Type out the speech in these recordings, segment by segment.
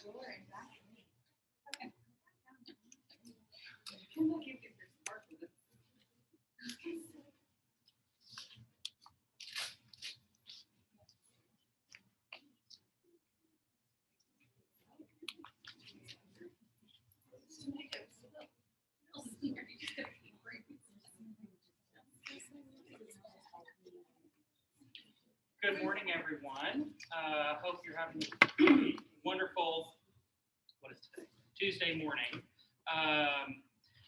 Good morning, everyone. Hope you're having a wonderful, what is today? Tuesday morning.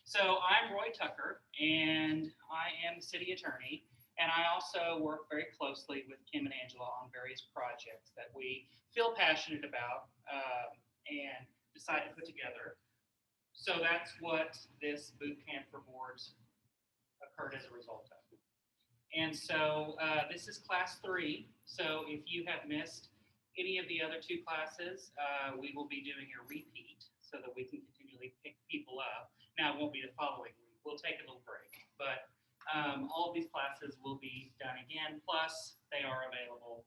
So I'm Roy Tucker, and I am the city attorney, and I also work very closely with Kim and Angela on various projects that we feel passionate about and decide to put together. So that's what this boot camp for boards occurred as a result of. And so this is class 3. So if you have missed any of the other 2 classes, we will be doing a repeat so that we can continually pick people up. Now, it won't be the following week. We'll take a little break. But all of these classes will be done again, plus they are available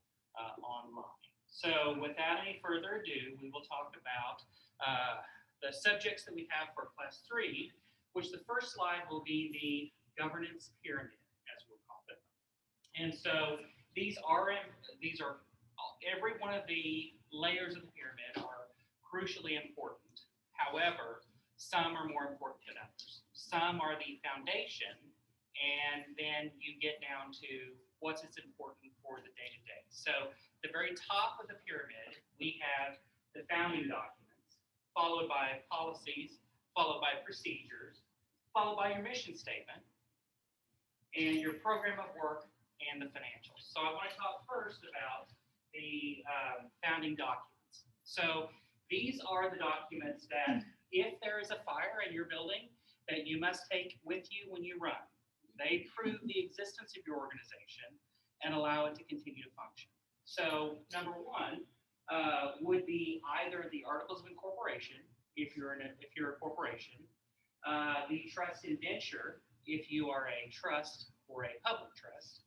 online. So without any further ado, we will talk about the subjects that we have for class 3, which the first slide will be the governance pyramid, as we'll call it. And so these are every one of the layers of the pyramid are crucially important. However, some are more important than others. Some are the foundation, and then you get down to what's important for the day-to-day. So the very top of the pyramid, we have the founding documents, followed by policies, followed by procedures, followed by your mission statement, and your program of work, and the financials. So I want to talk first about the founding documents. So these are the documents that if there is a fire in your building that you must take with you when you run. They prove the existence of your organization and allow it to continue to function. So number 1 would be either the Articles of Incorporation, if you're a corporation, the trust indenture, if you are a trust or a public trust,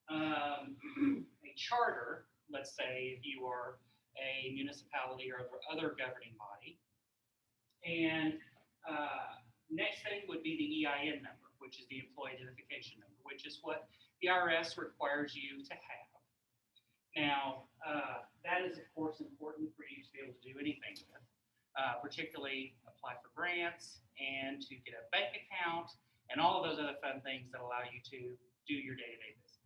a charter, let's say if you are a municipality or other governing body. And next thing would be the EIN number, which is the Employee Identification Number, which is what the IRS requires you to have. Now, that is, of course, important for you to be able to do anything with, particularly apply for grants and to get a bank account and all of those other fun things that allow you to do your day-to-day business.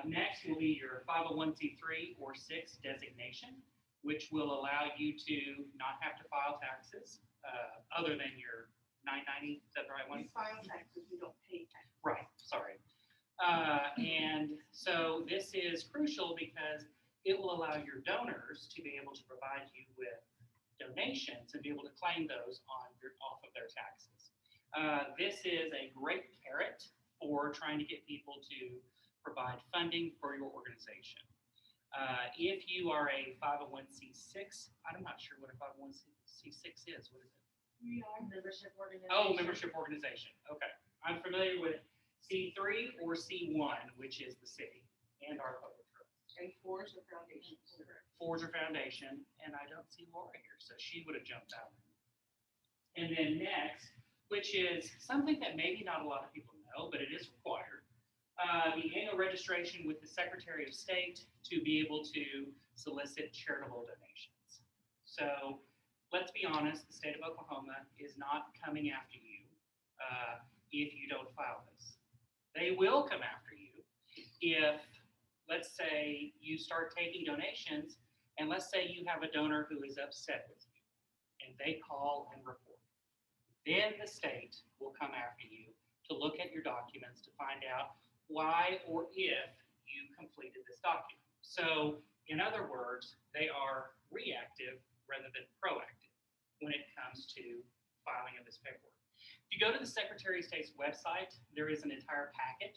Next will be your 501c3 or 6 designation, which will allow you to not have to file taxes other than your 990. Is that the right one? We file taxes, we don't pay taxes. Right, sorry. And so this is crucial because it will allow your donors to be able to provide you with donations and be able to claim those off of their taxes. This is a great carrot for trying to get people to provide funding for your organization. If you are a 501c6, I'm not sure what a 501c6 is. What is it? We are membership organization. Oh, membership organization. Okay. I'm familiar with C3 or C1, which is the city and our public trust. And 4 is a foundation. 4 is a foundation, and I don't see Laura here, so she would have jumped out. And then next, which is something that maybe not a lot of people know, but it is required, the annual registration with the Secretary of State to be able to solicit charitable donations. So let's be honest, the state of Oklahoma is not coming after you if you don't file this. They will come after you if, let's say, you start taking donations, and let's say you have a donor who is upset with you, and they call and report. Then the state will come after you to look at your documents to find out why or if you completed this document. So, in other words, they are reactive rather than proactive when it comes to filing of this paperwork. If you go to the Secretary of State's website, there is an entire packet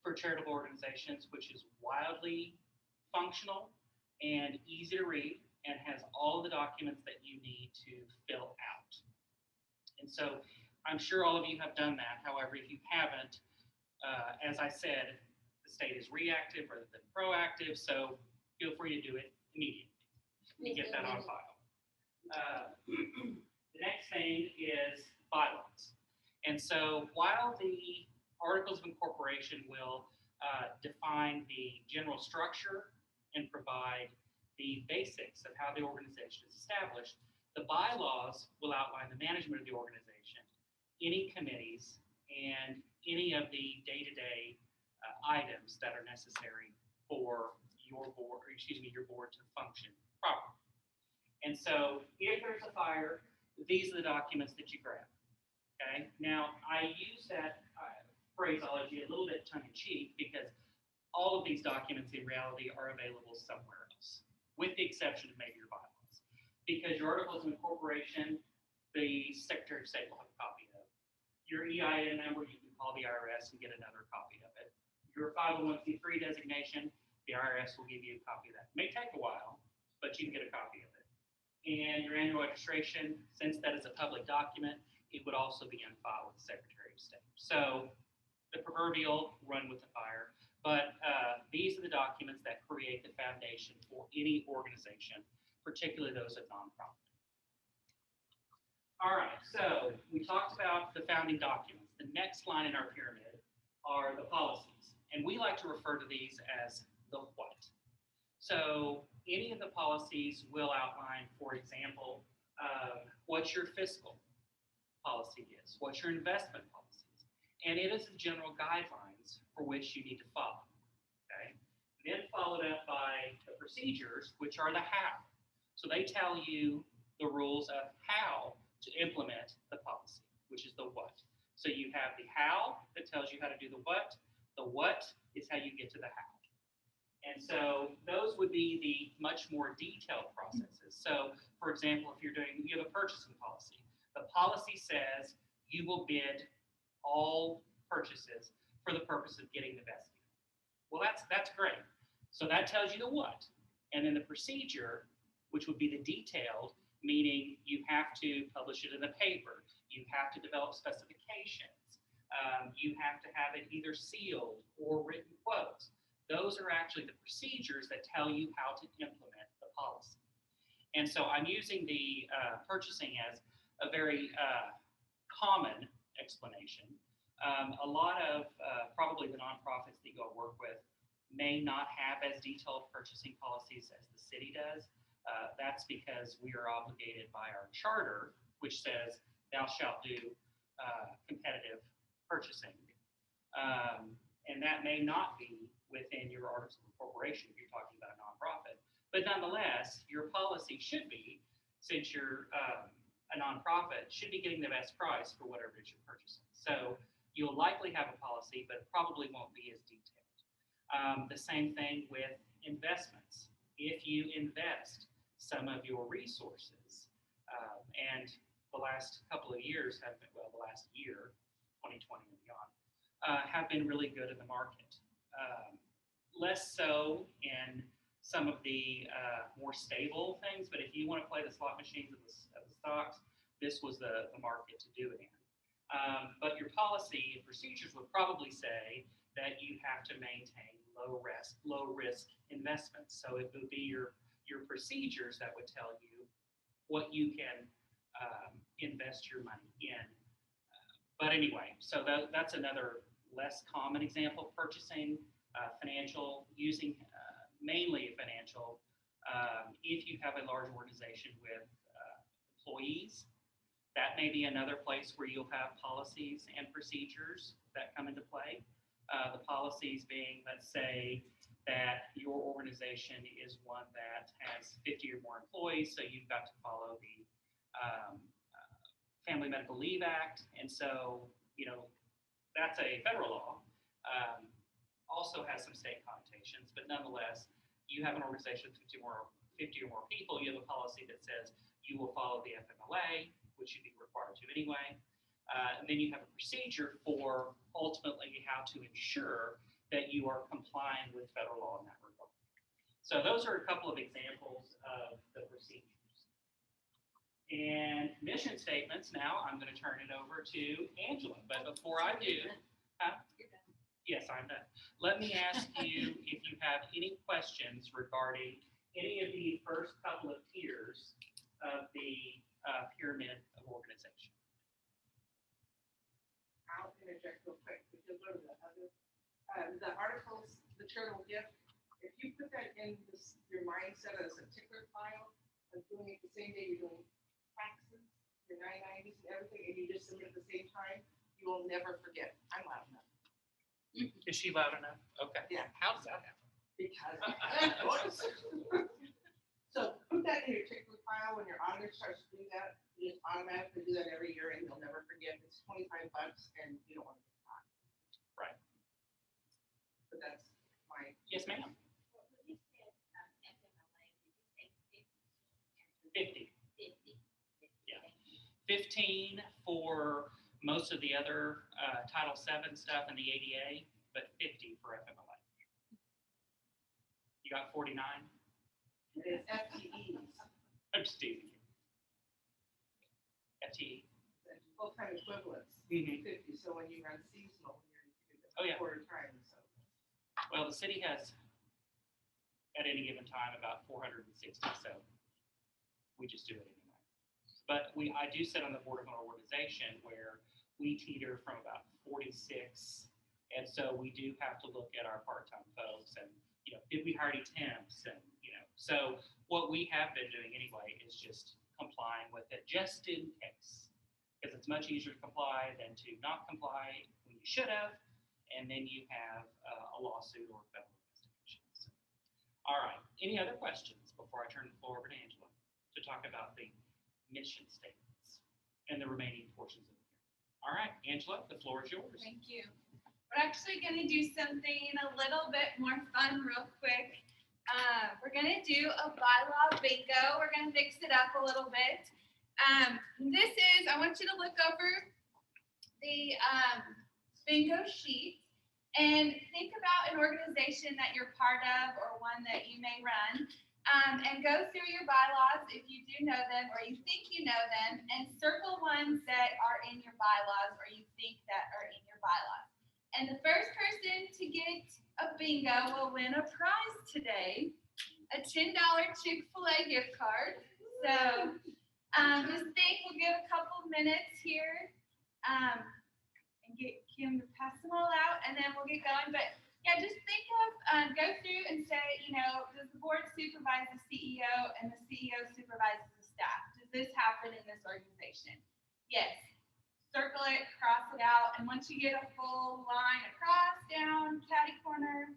for charitable organizations, which is wildly functional and easy to read and has all the documents that you need to fill out. And so I'm sure all of you have done that. However, if you haven't, as I said, the state is reactive rather than proactive, so feel free to do it immediately and get that on file. The next thing is bylaws. And so while the Articles of Incorporation will define the general structure and provide the basics of how the organization is established, the bylaws will outline the management of the organization, any committees, and any of the day-to-day items that are necessary for your board, your board to function properly. And so if there's a fire, these are the documents that you grab. Okay. Now I use that phraseology a little bit tongue-in-cheek because all of these documents in reality are available somewhere else, with the exception of maybe your bylaws. Because your Articles of Incorporation, the Secretary of State will have a copy of. Your EIN number, you can call the IRS and get another copy of it. Your 501c3 designation, the IRS will give you a copy of that. It may take a while, but you can get a copy of it. And your annual registration, since that is a public document, it would also be on file with the Secretary of State. So the proverbial run with the fire, but these are the documents that create the foundation for any organization, particularly those of nonprofit. All right, so we talked about the founding documents. The next line in our pyramid are the policies, and we like to refer to these as the what. So any of the policies will outline, for example, what your fiscal policy is, what your investment policy is, and it is the general guidelines for which you need to follow. Okay, then followed up by the procedures, which are the how. So they tell you the rules of how to implement the policy, which is the what. So you have the how that tells you how to do the what is how you get to the how. And so those would be the much more detailed processes. So for example, if you have a purchasing policy, the policy says you will bid all purchases for the purpose of getting the best deal. Well, that's great. So that tells you the what. And then the procedure, which would be the detailed, meaning you have to publish it in the paper, you have to develop specifications, you have to have it either sealed or written quotes. Those are actually the procedures that tell you how to implement the policy. And so I'm using the purchasing as a very common explanation. A lot of probably the nonprofits that you go work with may not have as detailed purchasing policies as the city does. That's because we are obligated by our charter, which says thou shalt do competitive purchasing. And that may not be within your Articles of Incorporation if you're talking about a nonprofit. But nonetheless, your policy should be, since you're a nonprofit, should be getting the best price for whatever it is you're purchasing. So you'll likely have a policy, but it probably won't be as detailed. The same thing with investments. If you invest some of your resources, and the last couple of years have been, well, the last year, 2020 and beyond, have been really good in the market. Less so in some of the more stable things, but if you want to play the slot machines of the stocks, this was the market to do it in. But your policy and procedures would probably say that you have to maintain low risk investments. So it would be your procedures that would tell you what you can invest your money in. But anyway, so that's another less common example of purchasing, financial, using mainly financial. If you have a large organization with employees, that may be another place where you'll have policies and procedures that come into play. The policies being, let's say, that your organization is one that has 50 or more employees, so you've got to follow the Family Medical Leave Act, and so, that's a federal law. Also has some state connotations, but nonetheless, you have an organization with 50 or more people, you have a policy that says you will follow the FMLA, which you'd be required to anyway. And then you have a procedure for ultimately how to ensure that you are complying with federal law in that regard. So those are a couple of examples of the procedures. And mission statements, now I'm going to turn it over to Angela. But before I do, yes, I'm done. Let me ask you if you have any questions regarding any of the first couple of tiers of the pyramid of organization. I'll interject real quick, because one of the other, the articles, the charitable gift, if you put that in this, your mindset as a ticker file, of doing it the same day you're doing taxes, your 990s and everything, and you just submit at the same time, you will never forget. I'm loud enough. Is she loud enough? Okay. Yeah. How does that happen? Because. So put that in your ticker file when your auditor starts to do that, you just automatically do that every year and you'll never forget. It's $25 and you don't want to get caught. Right. But that's my. Yes, ma'am. Well, when you said FMLA, did you say 50. 50? Yeah. 15 for most of the other Title VII stuff and the ADA, but 50 for FMLA. You got 49? It's FTEs, I'm just teasing you. FTE. full-time equivalents, Mhm. 50. So when you run seasonal, Oh, yeah. quarter time, so. Well, the city has, at any given time, about 460, so we just do it anyway. But I do sit on the board of an organization where we teeter from about 46, and so we do have to look at our part-time folks and, did we hire any temps? And, so what we have been doing anyway is just complying with it just in case. Because it's much easier to comply than to not comply when you should have, and then you have a lawsuit or a federal investigation. So, all right, any other questions before I turn the floor over to Angela to talk about the mission statements and the remaining portions of the hearing? All right, Angela, the floor is yours. Thank you. We're actually going to do something a little bit more fun real quick. We're going to do a bylaw bingo. We're going to mix it up a little bit. I want you to look over the bingo sheet and think about an organization that you're part of or one that you may run, and go through your bylaws if you do know them or you think you know them, and circle ones that are in your bylaws or you think that are in your bylaws. And the first person to get a bingo will win a prize today, a $10 Chick-fil-A gift card. So just think, we'll give a couple minutes here and get Kim to pass them all out, and then we'll get going. But yeah, just think of, go through and say, does the board supervise the CEO and the CEO supervises the staff? Does this happen in this organization? Yes. Circle it, cross it out, and once you get a full line across, down, catty corner,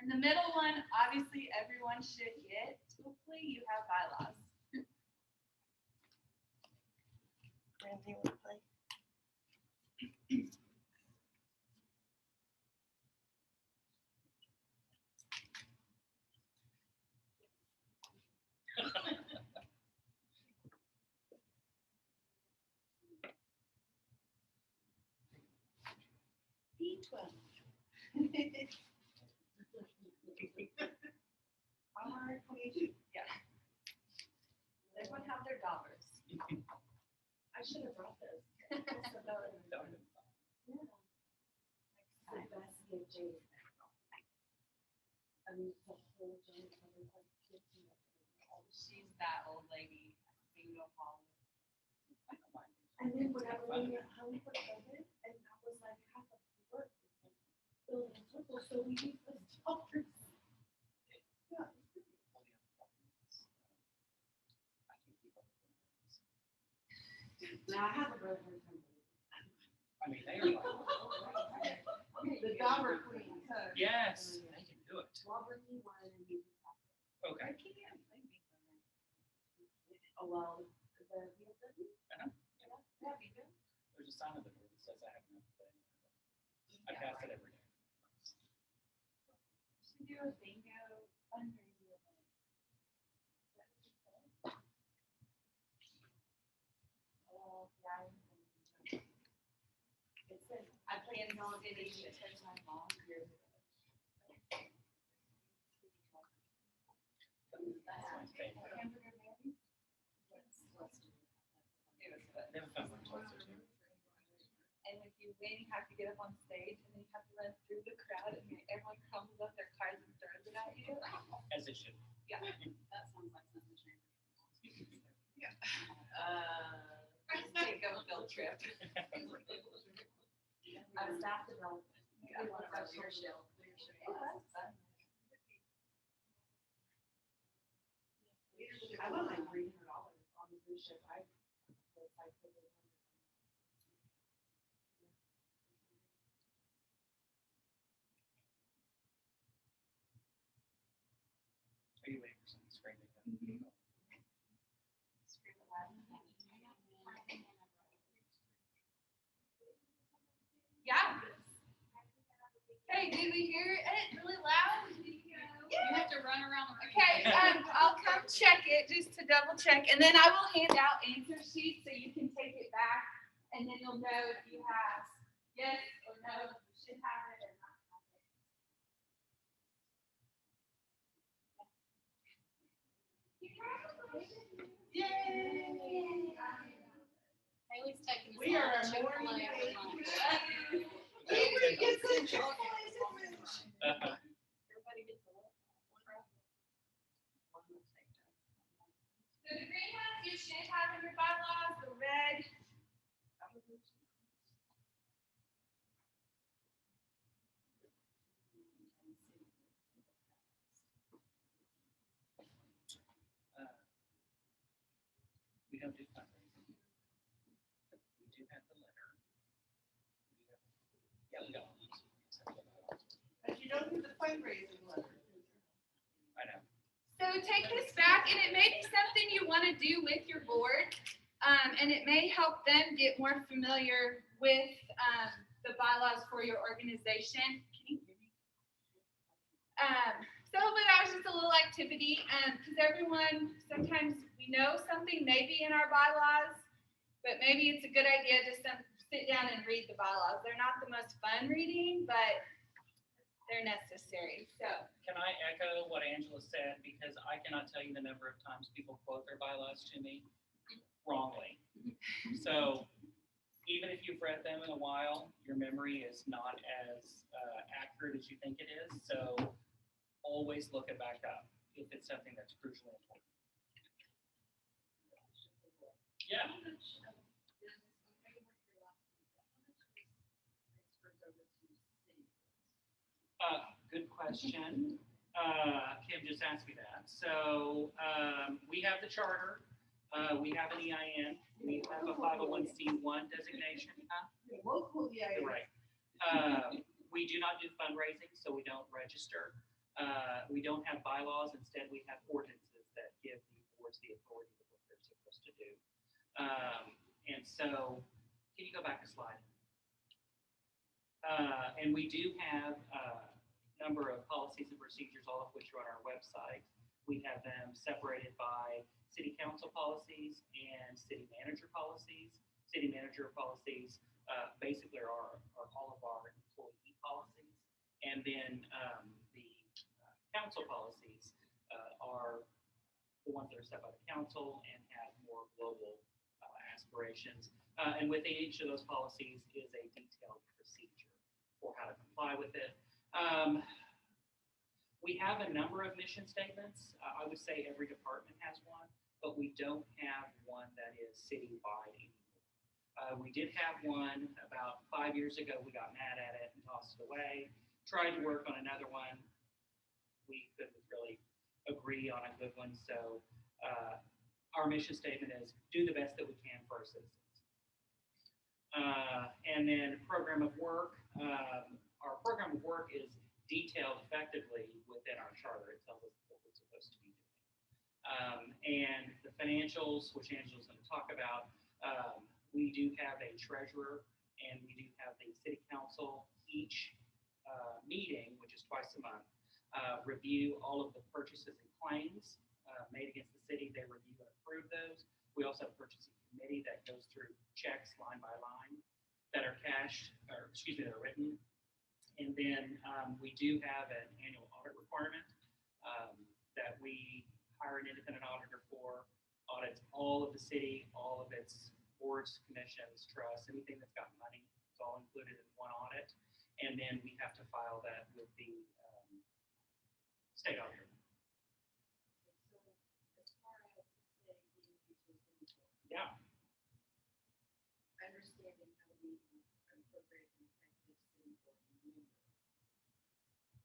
and the middle one, obviously everyone should get. Hopefully you have bylaws. Randy, want to play? B12. Our 22. Yeah. Everyone have their dollars. I should have brought this. Yeah. She's that old lady, single mom. And then whenever we went home for COVID, and that was like half of the work, building circles, so we use those dollars. Yeah. Now I have a brother. I mean, they are like, The Dauber Queen. yes, they can do it. Robert, you wanted to be. Okay. Oh, well, the Uh-huh. There's a sign of the door that says I have enough. I pass it every day. Should do a bingo fundraiser event. Oh, yeah. It says, I planned on getting it because my mom years ago. Hamburger Mary? It was fun. They have a fun one also too. And if you win, you have to get up on stage and then you have to run through the crowd and everyone crumbles up their cards and throws it at you. As it should. Yeah. That sounds like something. Take a field trip. Staff development. Leadership. Oh, that's fun. I want like $300 on the leadership. Are you waiting for something to screen? Yeah. Hey, did we hear it really loud? You have to run around. Okay, I'll come check it just to double check, and then I will hand out answer sheets so you can take it back, and then you'll know if you have yes or no, if you should have it or not have it. Yay! Haley's taking. We are a morning baby. Everybody gets a chocolate sandwich. Everybody gets a what? So the green ones you should have in your bylaws, the red. We don't do fundraising. We do have the letter. Yeah, we don't. But you don't do the fundraising letter. I know. So take this back, and it may be something you want to do with your board, and it may help them get more familiar with the bylaws for your organization. Can you hear me? So hopefully that was just a little activity, because everyone, sometimes we know something may be in our bylaws, but maybe it's a good idea just to sit down and read the bylaws. They're not the most fun reading, but they're necessary. So. Can I echo what Angela said? Because I cannot tell you the number of times people quote their bylaws to me wrongly. So even if you've read them in a while, your memory is not as accurate as you think it is. So always look it back up if it's something that's crucially important. Yeah. Good question. Kim just asked me that. So we have the charter. We have an EIN. We have a 501c1 designation. Local, yeah. You're right. We do not do fundraising, so we don't register. We don't have bylaws. Instead, we have ordinances that give the boards the authority of what they're supposed to do. And so, can you go back a slide? And we do have a number of policies and procedures, all of which are on our website. We have them separated by city council policies and city manager policies. City manager policies basically are all of our employee policies. And then the council policies are the ones that are set by the council and have more global aspirations. And within each of those policies is a detailed procedure for how to comply with it. We have a number of mission statements. I would say every department has one, but we don't have one that is citywide anymore. We did have one about 5 years ago. We got mad at it and tossed it away. Tried to work on another one. We couldn't really agree on a good one. So our mission statement is do the best that we can for our citizens. And then program of work. Our program of work is detailed effectively within our charter. It tells us what we're supposed to be doing. And the financials, which Angela's going to talk about, we do have a treasurer and we do have the city council each meeting, which is twice a month, review all of the purchases and claims made against the city. They review and approve those. We also have a purchasing committee that goes through checks line by line that are cashed, or excuse me, that are written. And then we do have an annual audit requirement that we hire an independent auditor for, audits all of the city, all of its boards, commissions, trusts, anything that's got money. It's all included in one audit. And then we have to file that with the state auditor.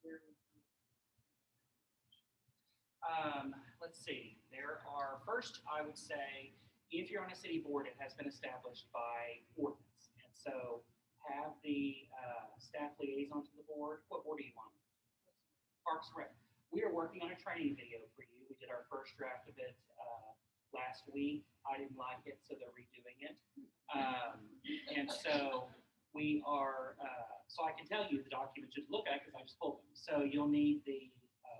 where? Let's see, there are, first, I would say, if you're on a city board, it has been established by ordinance. And so have the staff liaison to the board. What board are you on? Parks and Rec. We are working on a training video for you. We did our first draft of it last week. I didn't like it, so they're redoing it. And so we are, so I can tell you the documents you look at because I just pulled them. So you'll need the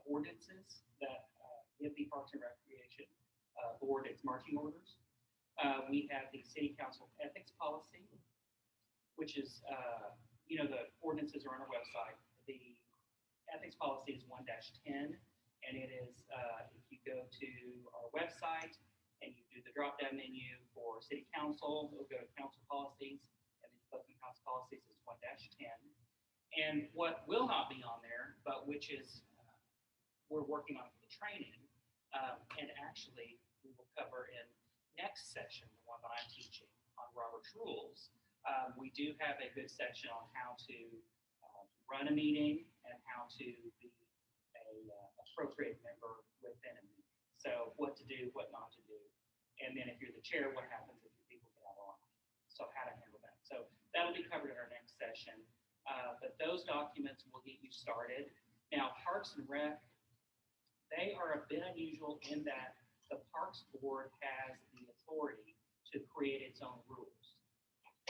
ordinances that give the Parks and Recreation Board its marching orders. We have the City Council Ethics Policy, which is, the ordinances are on our website. The ethics policy is 1-10, and it is, if you go to our website and you do the drop-down menu for City Council, it'll go to Council Policies, and then click on Council Policies is 1-10. And what will not be on there, but which is, we're working on for the training, and actually we will cover in next session, the one that I'm teaching on Robert's Rules. We do have a good section on how to run a meeting and how to be a appropriate member within a meeting. So what to do, what not to do. And then if you're the chair, what happens if your people get out of line? So how to handle that. So that'll be covered in our next session. But those documents will get you started. Now, Parks and Rec, they are a bit unusual in that the Parks Board has the authority to create its own rules.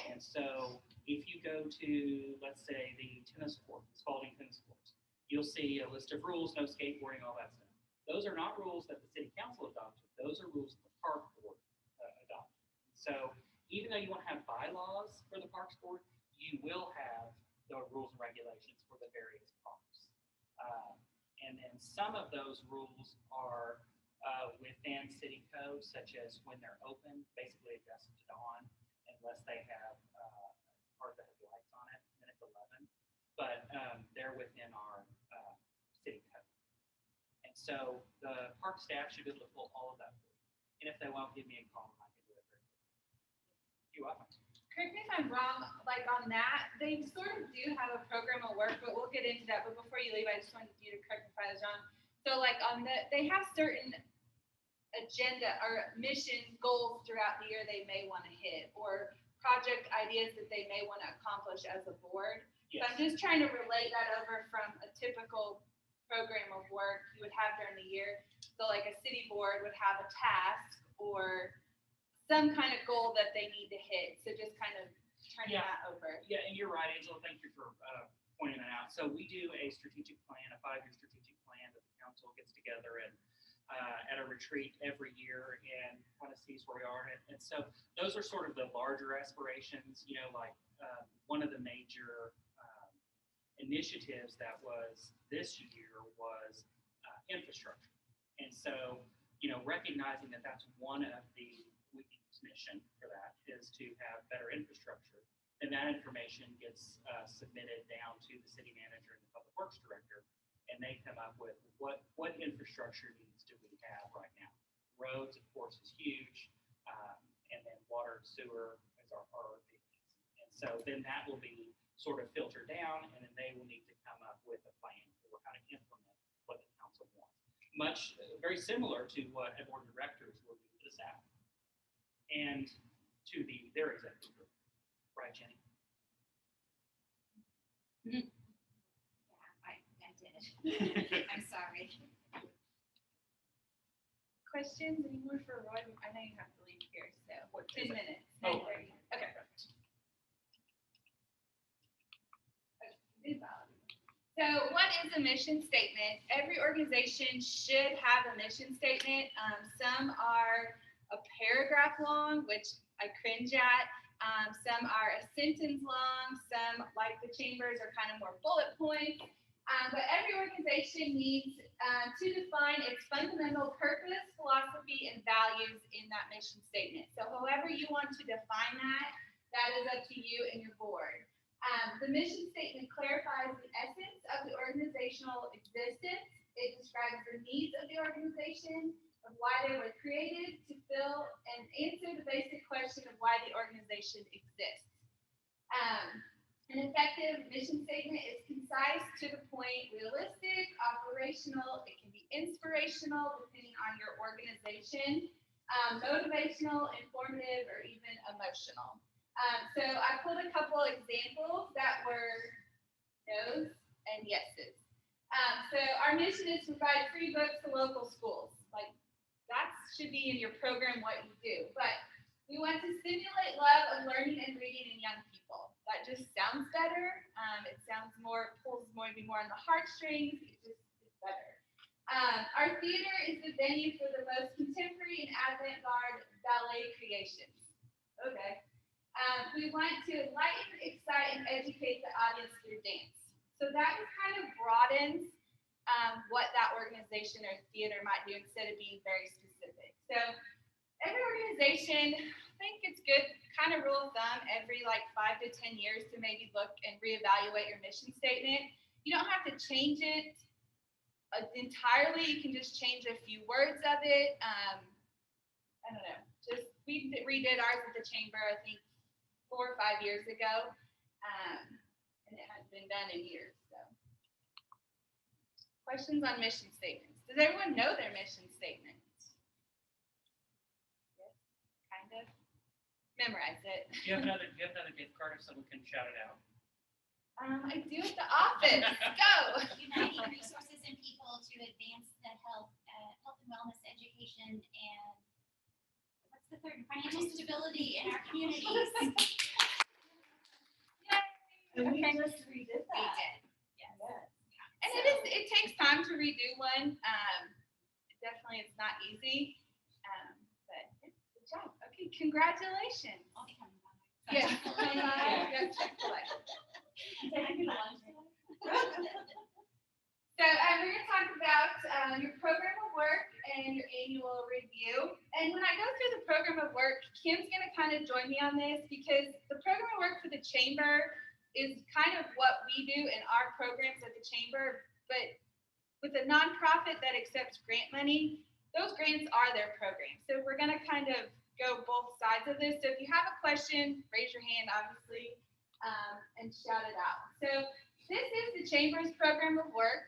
And so if you go to, let's say, the tennis court, the Spalding tennis courts, you'll see a list of rules, no skateboarding, all that stuff. Those are not rules that the City Council adopted. Those are rules that the Park Board adopted. So even though you won't have bylaws for the Parks Board, you will have the rules and regulations for the various parks. And then some of those rules are within city code, such as when they're open, basically adjusted to dawn, unless they have part that has lights on it, then it's 11. But they're within our city code. And so the park staff should be able to pull all of that for you. And if they won't, give me a call and I can do it very quickly. You're welcome. Correct me if I'm wrong, like on that, they sort of do have a program of work, but we'll get into that. But before you leave, I just wanted you to correct me if I was wrong. So like on they have certain agenda or mission goals throughout the year they may want to hit, or project ideas that they may want to accomplish as a board. Yes. So I'm just trying to relate that over from a typical program of work you would have during the year. So like a city board would have a task or some kind of goal that they need to hit. So just kind of turning that over. Yeah, and you're right, Angela. Thank you for pointing that out. So we do a strategic plan, a 5-year strategic plan that the council gets together and at a retreat every year and kind of sees where we are. And so those are sort of the larger aspirations, like one of the major initiatives that was this year was infrastructure. And so, recognizing that that's one of the mission for that is to have better infrastructure, and that information gets submitted down to the city manager and the public works director, and they come up with what infrastructure needs do we have right now. Roads, of course, is huge, and then water and sewer is our big needs. And so then that will be sort of filtered down, and then they will need to come up with a plan for how to implement what the council wants. Very similar to what a board of directors will do to the staff and to their executive group. Right, Jenny? Yeah, I did. I'm sorry. Questions? Any more for Roy? I know you have to leave here, so 10 minutes. Oh. 9:30. Okay. So what is a mission statement? Every organization should have a mission statement. Some are a paragraph long, which I cringe at. Some are a sentence long. Some, like the chambers, are kind of more bullet points. But every organization needs to define its fundamental purpose, philosophy, and values in that mission statement. So however you want to define that is up to you and your board. The mission statement clarifies the essence of the organizational existence. It describes the needs of the organization, of why they were created, to fill and answer the basic question of why the organization exists. An effective mission statement is concise, to the point, realistic, operational. It can be inspirational depending on your organization, motivational, informative, or even emotional. So I put a couple examples that were no's and yeses. So our mission is to provide free books to local schools. Like, that should be in your program what you do. But we want to stimulate love of learning and reading in young people. That just sounds better. It sounds more, pulls maybe more on the heartstrings. It just is better. Our theater is the venue for the most contemporary and avant-garde ballet creations. Okay. We want to enlighten, excite, and educate the audience through dance. So that kind of broadens what that organization or theater might do instead of being very specific. So every organization, I think it's good, kind of rule of thumb, every like 5 to 10 years to maybe look and reevaluate your mission statement. You don't have to change it entirely. You can just change a few words of it. I don't know. Just we redid ours at the chamber, I think 4 or 5 years ago, and it hasn't been done in years. So, questions on mission statements? Does everyone know their mission statement? Yes, kind of. Memorize it. Do you have another gift card if someone can shout it out? I do at the office. Go. Uniting resources and people to advance the health and wellness, education, and what's the third? Financial stability in our communities. And we Okay. just redid We that. did, yes. And it takes time to redo one. Definitely, it's not easy. But good job. Okay, congratulations. I'll be coming by. Yeah. Yeah, Chick-fil-A. So we're going to talk about your program of work and your annual review. And when I go through the program of work, Kim's going to kind of join me on this because the program of work for the chamber is kind of what we do in our programs at the chamber. But with a nonprofit that accepts grant money, those grants are their program. So we're going to kind of go both sides of this. So if you have a question, raise your hand, obviously, and shout it out. So this is the chamber's program of work.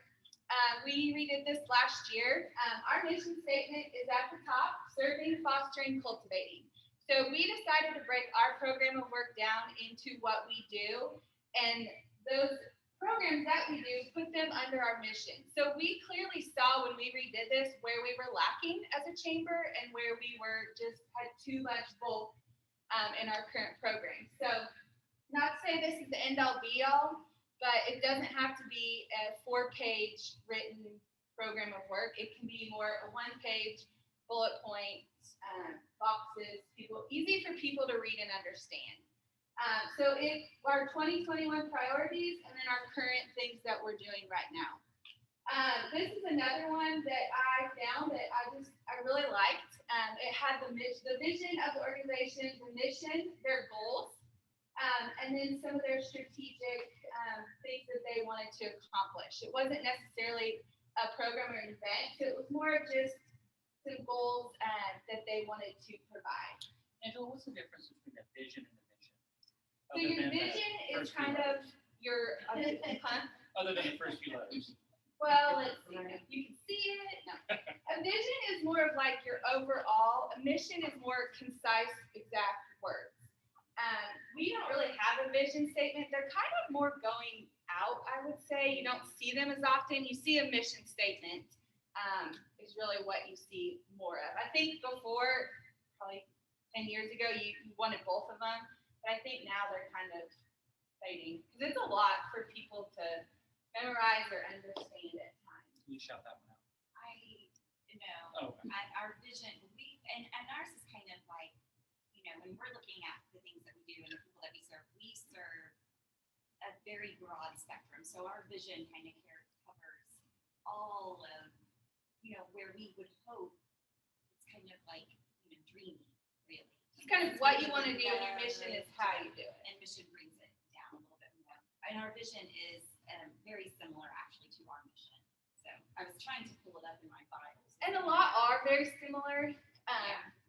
We redid this last year. Our mission statement is at the top: serving, fostering, cultivating. So we decided to break our program of work down into what we do, and those programs that we do, put them under our mission. So we clearly saw when we redid this where we were lacking as a chamber and where we were just had too much bulk in our current program. So not to say this is the end all be all, but it doesn't have to be a 4-page written program of work. It can be more a 1-page bullet points, boxes, easy for people to read and understand. So our 2021 priorities and then our current things that we're doing right now. This is another one that I found that I really liked. It had the vision of the organization, the mission, their goals, and then some of their strategic things that they wanted to accomplish. It wasn't necessarily a program or an event, so it was more of just some goals that they wanted to provide. Angela, what's the difference between the vision and the mission? So your vision is kind of your, Other than the first few letters. well, let's see, you can see it. No. A vision is more of like your overall. A mission is more concise, exact words. We don't really have a vision statement. They're kind of more going out, I would say. You don't see them as often. You see a mission statement is really what you see more of. I think before, probably 10 years ago, you wanted both of them. But I think now they're kind of fading. Because it's a lot for people to memorize or understand at times. Can you shout that one out? Oh, okay. our vision, and ours is kind of like, when we're looking at the things that we do and the people that we serve a very broad spectrum. So our vision kind of covers all of, where we would hope it's kind of like, dreamy, really. It's kind of what you want to do, and your mission is how you do it. And mission brings it down a little bit more. And our vision is very similar actually to our mission. So I was trying to pull it up in my files. And a lot are very similar.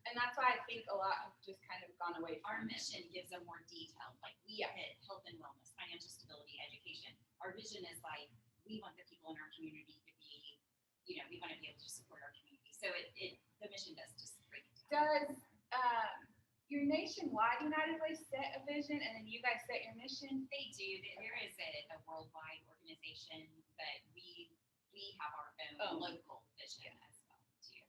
And And that's why I think a lot have just kind of gone away Our from it. mission gives a more detailed, like we hit health and wellness, financial stability, education. Our vision is like, we want the people in our community to be, we want to be able to support our community. So the mission does just break it down. Does your nationwide United Way set a vision and then you guys set your mission? They do. There is a worldwide organization, but we have our own local vision as well too.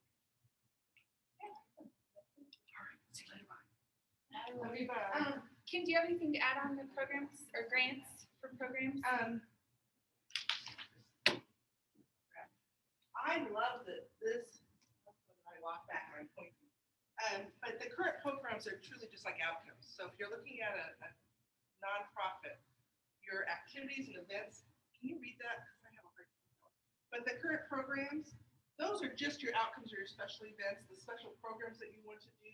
Kim, do you have anything to add on the programs or grants for programs? I love that this, I walk back and I'm pointing. But the current programs are truly just like outcomes. So if you're looking at a nonprofit, your activities and events, can you read that? Because I have a hard time. But the current programs, those are just your outcomes or your special events, the special programs that you want to do.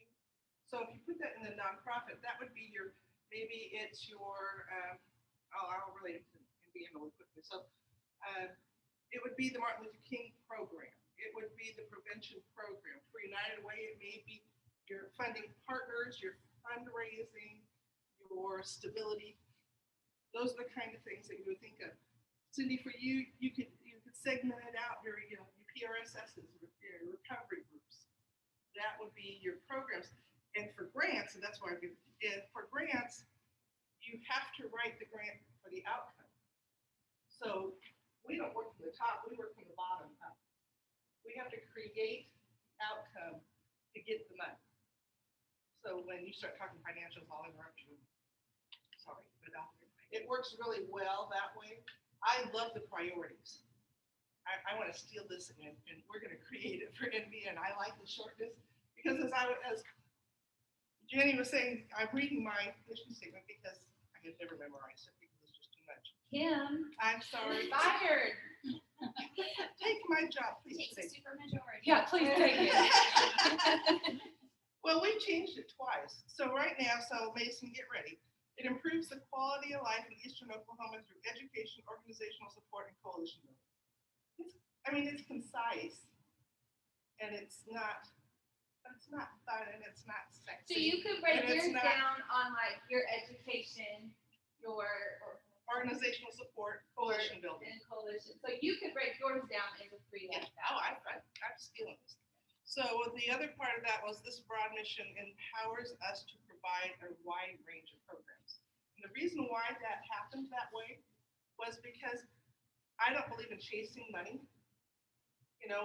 So if you put that in the nonprofit, that would be your, maybe it's your, I'll relate it to Indiana really quickly. So it would be the Martin Luther King program. It would be the prevention program. For United Way, it may be your funding partners, your fundraising, your stability. Those are the kind of things that you would think of. Cindy, for you, you could segment it out, your PRSSs, your recovery groups. That would be your programs. And for grants, and that's why for grants, you have to write the grant for the outcome. So we don't work from the top, we work from the bottom up. We have to create outcome to get the money. So when you start talking financials, I'll interrupt you. Sorry, but it works really well that way. I love the priorities. I want to steal this and we're going to create it for NV, and I like the shortness because as Jenny was saying, I'm reading my mission statement because I had never memorized it because it's just too much. Kim, I'm sorry. fired. Take my job, please. Takes a super majority. Yeah, please take it. Well, we've changed it twice. So right now, Mason, get ready. It improves the quality of life in Eastern Oklahoma through education, organizational support, and coalition building. It's concise, and it's not fun, and it's not sexy. So you could break And it's yours not- down on like your education, your Organizational support, coalition building. and coalition. So you could break yours down into three like that. Oh, I'm stealing this. So the other part of that was this broad mission empowers us to provide a wide range of programs. And the reason why that happened that way was because I don't believe in chasing money.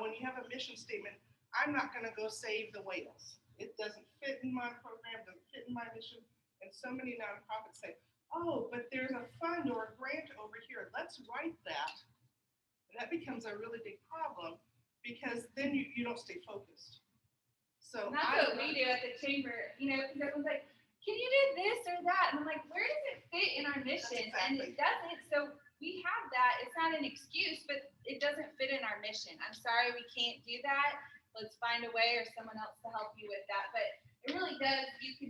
When you have a mission statement, I'm not going to go save the whales. It doesn't fit in my program, doesn't fit in my mission. And so many nonprofits say, oh, but there's a fund or a grant over here. Let's write that. And that becomes a really big problem because then you don't stay focused. So And that's what we do at the chamber, because everyone's like, can you do this or that? And I'm like, where does it fit in our mission? And it doesn't. So we have that. It's not an excuse, but it doesn't fit in our mission. I'm sorry, we can't do that. Let's find a way or someone else to help you with that. But it really does. You can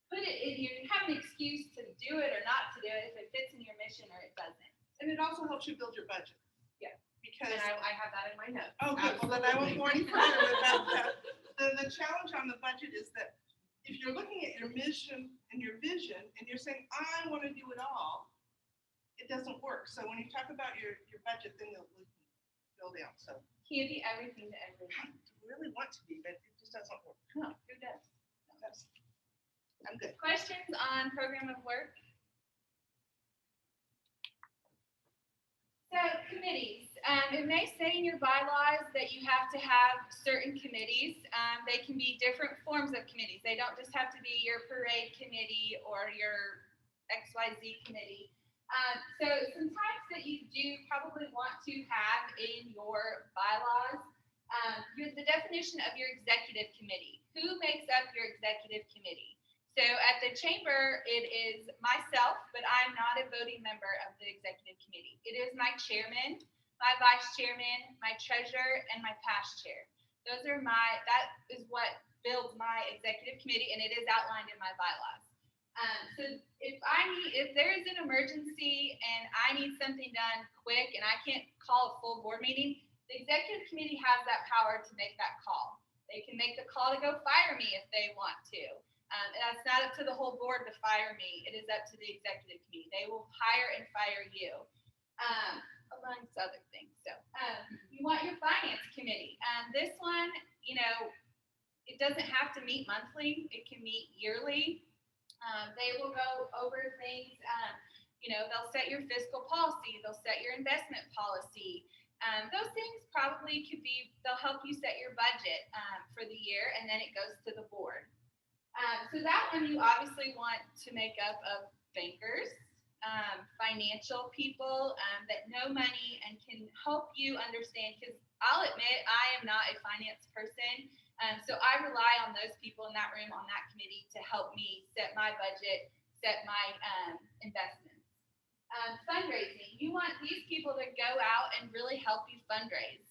put it in, you have an excuse to do it or not to do it if it fits in your mission or it doesn't. And it also helps you build your budget. Yeah. Because And I have that in my notes. oh, good. Well, then I won't go any further about that. The challenge on the budget is that if you're looking at your mission and your vision and you're saying, I want to do it all, it doesn't work. So when you talk about your budget, then you'll go down. So Can't be everything to everyone. I really want to be, but it just doesn't work. No, who does? I'm good. Questions on program of work? So committees, it may say in your bylaws that you have to have certain committees. They can be different forms of committees. They don't just have to be your parade committee or your XYZ committee. So some types that you do probably want to have in your bylaws, the definition of your executive committee. Who makes up your executive committee? So at the chamber, it is myself, but I'm not a voting member of the executive committee. It is my chairman, my vice chairman, my treasurer, and my past chair. That is what builds my executive committee, and it is outlined in my bylaws. So if there is an emergency and I need something done quick and I can't call a full board meeting, the executive committee has that power to make that call. They can make the call to go fire me if they want to. And that's not up to the whole board to fire me. It is up to the executive committee. They will hire and fire you, amongst other things. So you want your finance committee. This one, you know, it doesn't have to meet monthly. It can meet yearly. They will go over things. You know, they'll set your fiscal policy. They'll set your investment policy. Those things probably could be, they'll help you set your budget for the year, and then it goes to the board. So that one you obviously want to make up of bankers, financial people that know money and can help you understand, because I'll admit I am not a finance person. So I rely on those people in that room, on that committee, to help me set my budget, set my investments. Fundraising. You want these people to go out and really help you fundraise.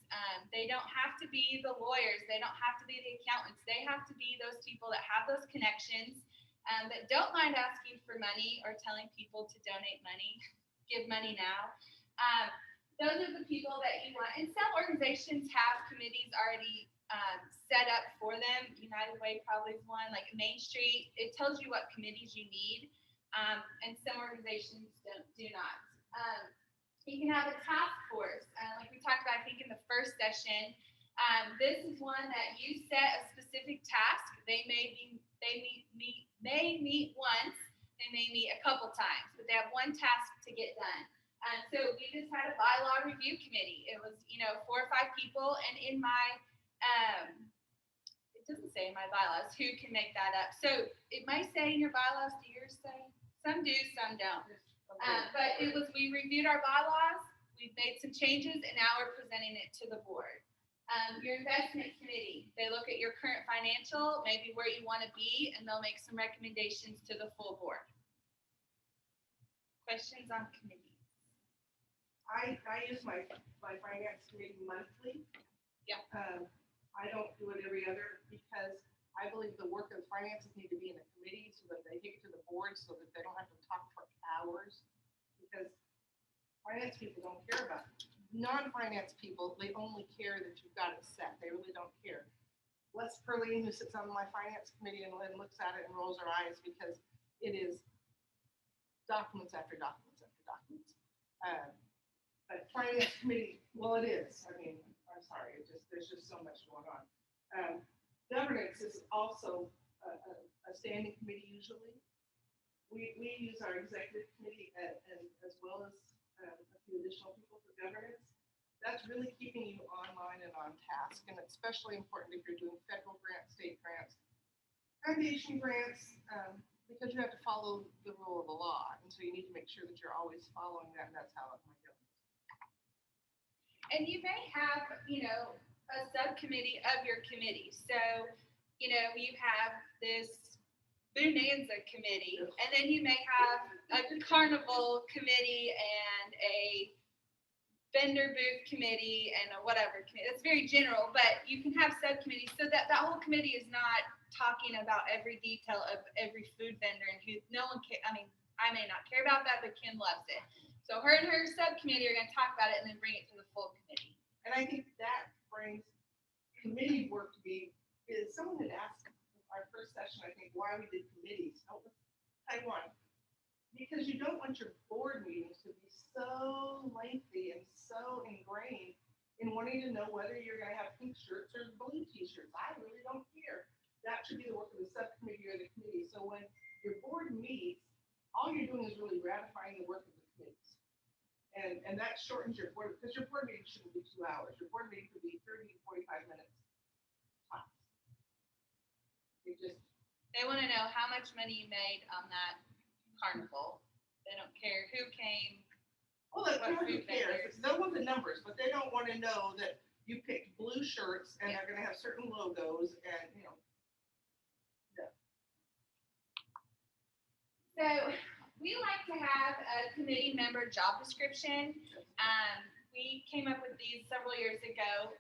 They don't have to be the lawyers. They don't have to be the accountants. They have to be those people that have those connections, that don't mind asking for money or telling people to donate money, give money now. Those are the people that you want. And some organizations have committees already set up for them. United Way probably is one, like Main Street. It tells you what committees you need. And some organizations do not. You can have a task force, like we talked about, I think, in the first session. This is one that you set a specific task. They may meet once, they may meet a couple times, but they have one task to get done. So we just had a bylaw review committee. It was, 4 or 5 people, and in my it doesn't say in my bylaws who can make that up. So it might say in your bylaws, do yours say? Some do, some don't. But we reviewed our bylaws, we've made some changes, and now we're presenting it to the board. Your investment committee, they look at your current financial, maybe where you want to be, and they'll make some recommendations to the full board. Questions on committees? I use my finance committee monthly. Yeah. I don't do it every other, because I believe the work of finances need to be in a committee so that they take it to the board, so that they don't have to talk for hours. Because finance people don't care about it. Non-finance people, they only care that you've got it set. They really don't care. Les Perline, who sits on my finance committee and looks at it and rolls her eyes, because it is documents after documents after documents. But finance committee, well, it is. I mean, I'm sorry, there's just so much going on. Governance is also a standing committee usually. We use our executive committee and as well as a few additional people for governance. That's really keeping you online and on task, and it's especially important if you're doing federal grants, state grants, foundation grants, because you have to follow the rule of the law, and so you need to make sure that you're always following that, and that's how it might go. And you may have, a subcommittee of your committee. So, you have this bonanza committee, and then you may have a carnival committee and a vendor booth committee and a whatever committee. It's very general, but you can have subcommittees so that whole committee is not talking about every detail of every food vendor and who no one cares. I mean, I may not care about that, but Kim loves it. So her and her subcommittee are going to talk about it and then bring it to the full committee. And I think that brings committee work to be, is someone had asked our first session, I think, why we did committees. Oh, I want, because you don't want your board meetings to be so lengthy and so ingrained in wanting to know whether you're going to have pink shirts or blue t-shirts. I really don't care. That should be the work of the subcommittee or the committee. So when your board meets, all you're doing is really ratifying the work of the committees. And that shortens your board, because your board meeting shouldn't be 2 hours. Your board meeting could be 30 to 45 minutes tops. They want to know how much money you made on that carnival. They don't care who came. Well, who cares? They want the numbers, but they don't want to know that you picked blue shirts and they're going to have certain logos and, Yeah. So we like to have a committee member job description. We came up with these several years ago,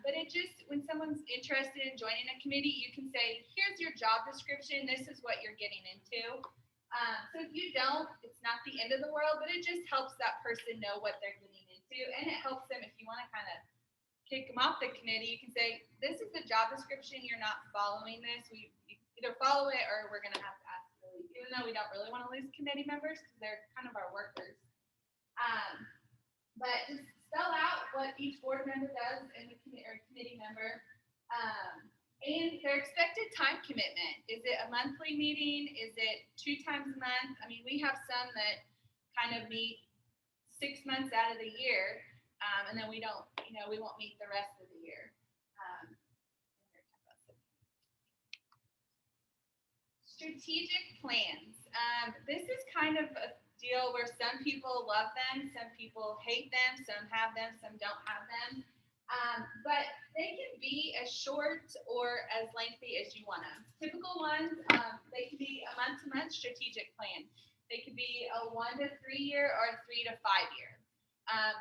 but it just, when someone's interested in joining a committee, you can say, here's your job description. This is what you're getting into. So if you don't, it's not the end of the world, but it just helps that person know what they're getting into. And it helps them, if you want to kind of kick them off the committee, you can say, this is the job description, you're not following this, we either follow it or we're gonna have to ask you to leave, even though we don't really wanna lose committee members, because they're kind of our workers. But just spell out what each board member does and the committee member. And their expected time commitment. Is it a monthly meeting? Is it 2 times a month? I mean, we have some that kind of meet 6 months out of the year, and then we don't, we won't meet the rest of the year. Strategic plans. This is kind of a deal where some people love them, some people hate them, some have them, some don't have them. But they can be as short or as lengthy as you want them. Typical ones, they can be a month-to-month strategic plan. They could be a 1 to 3 year or a 3 to 5 year.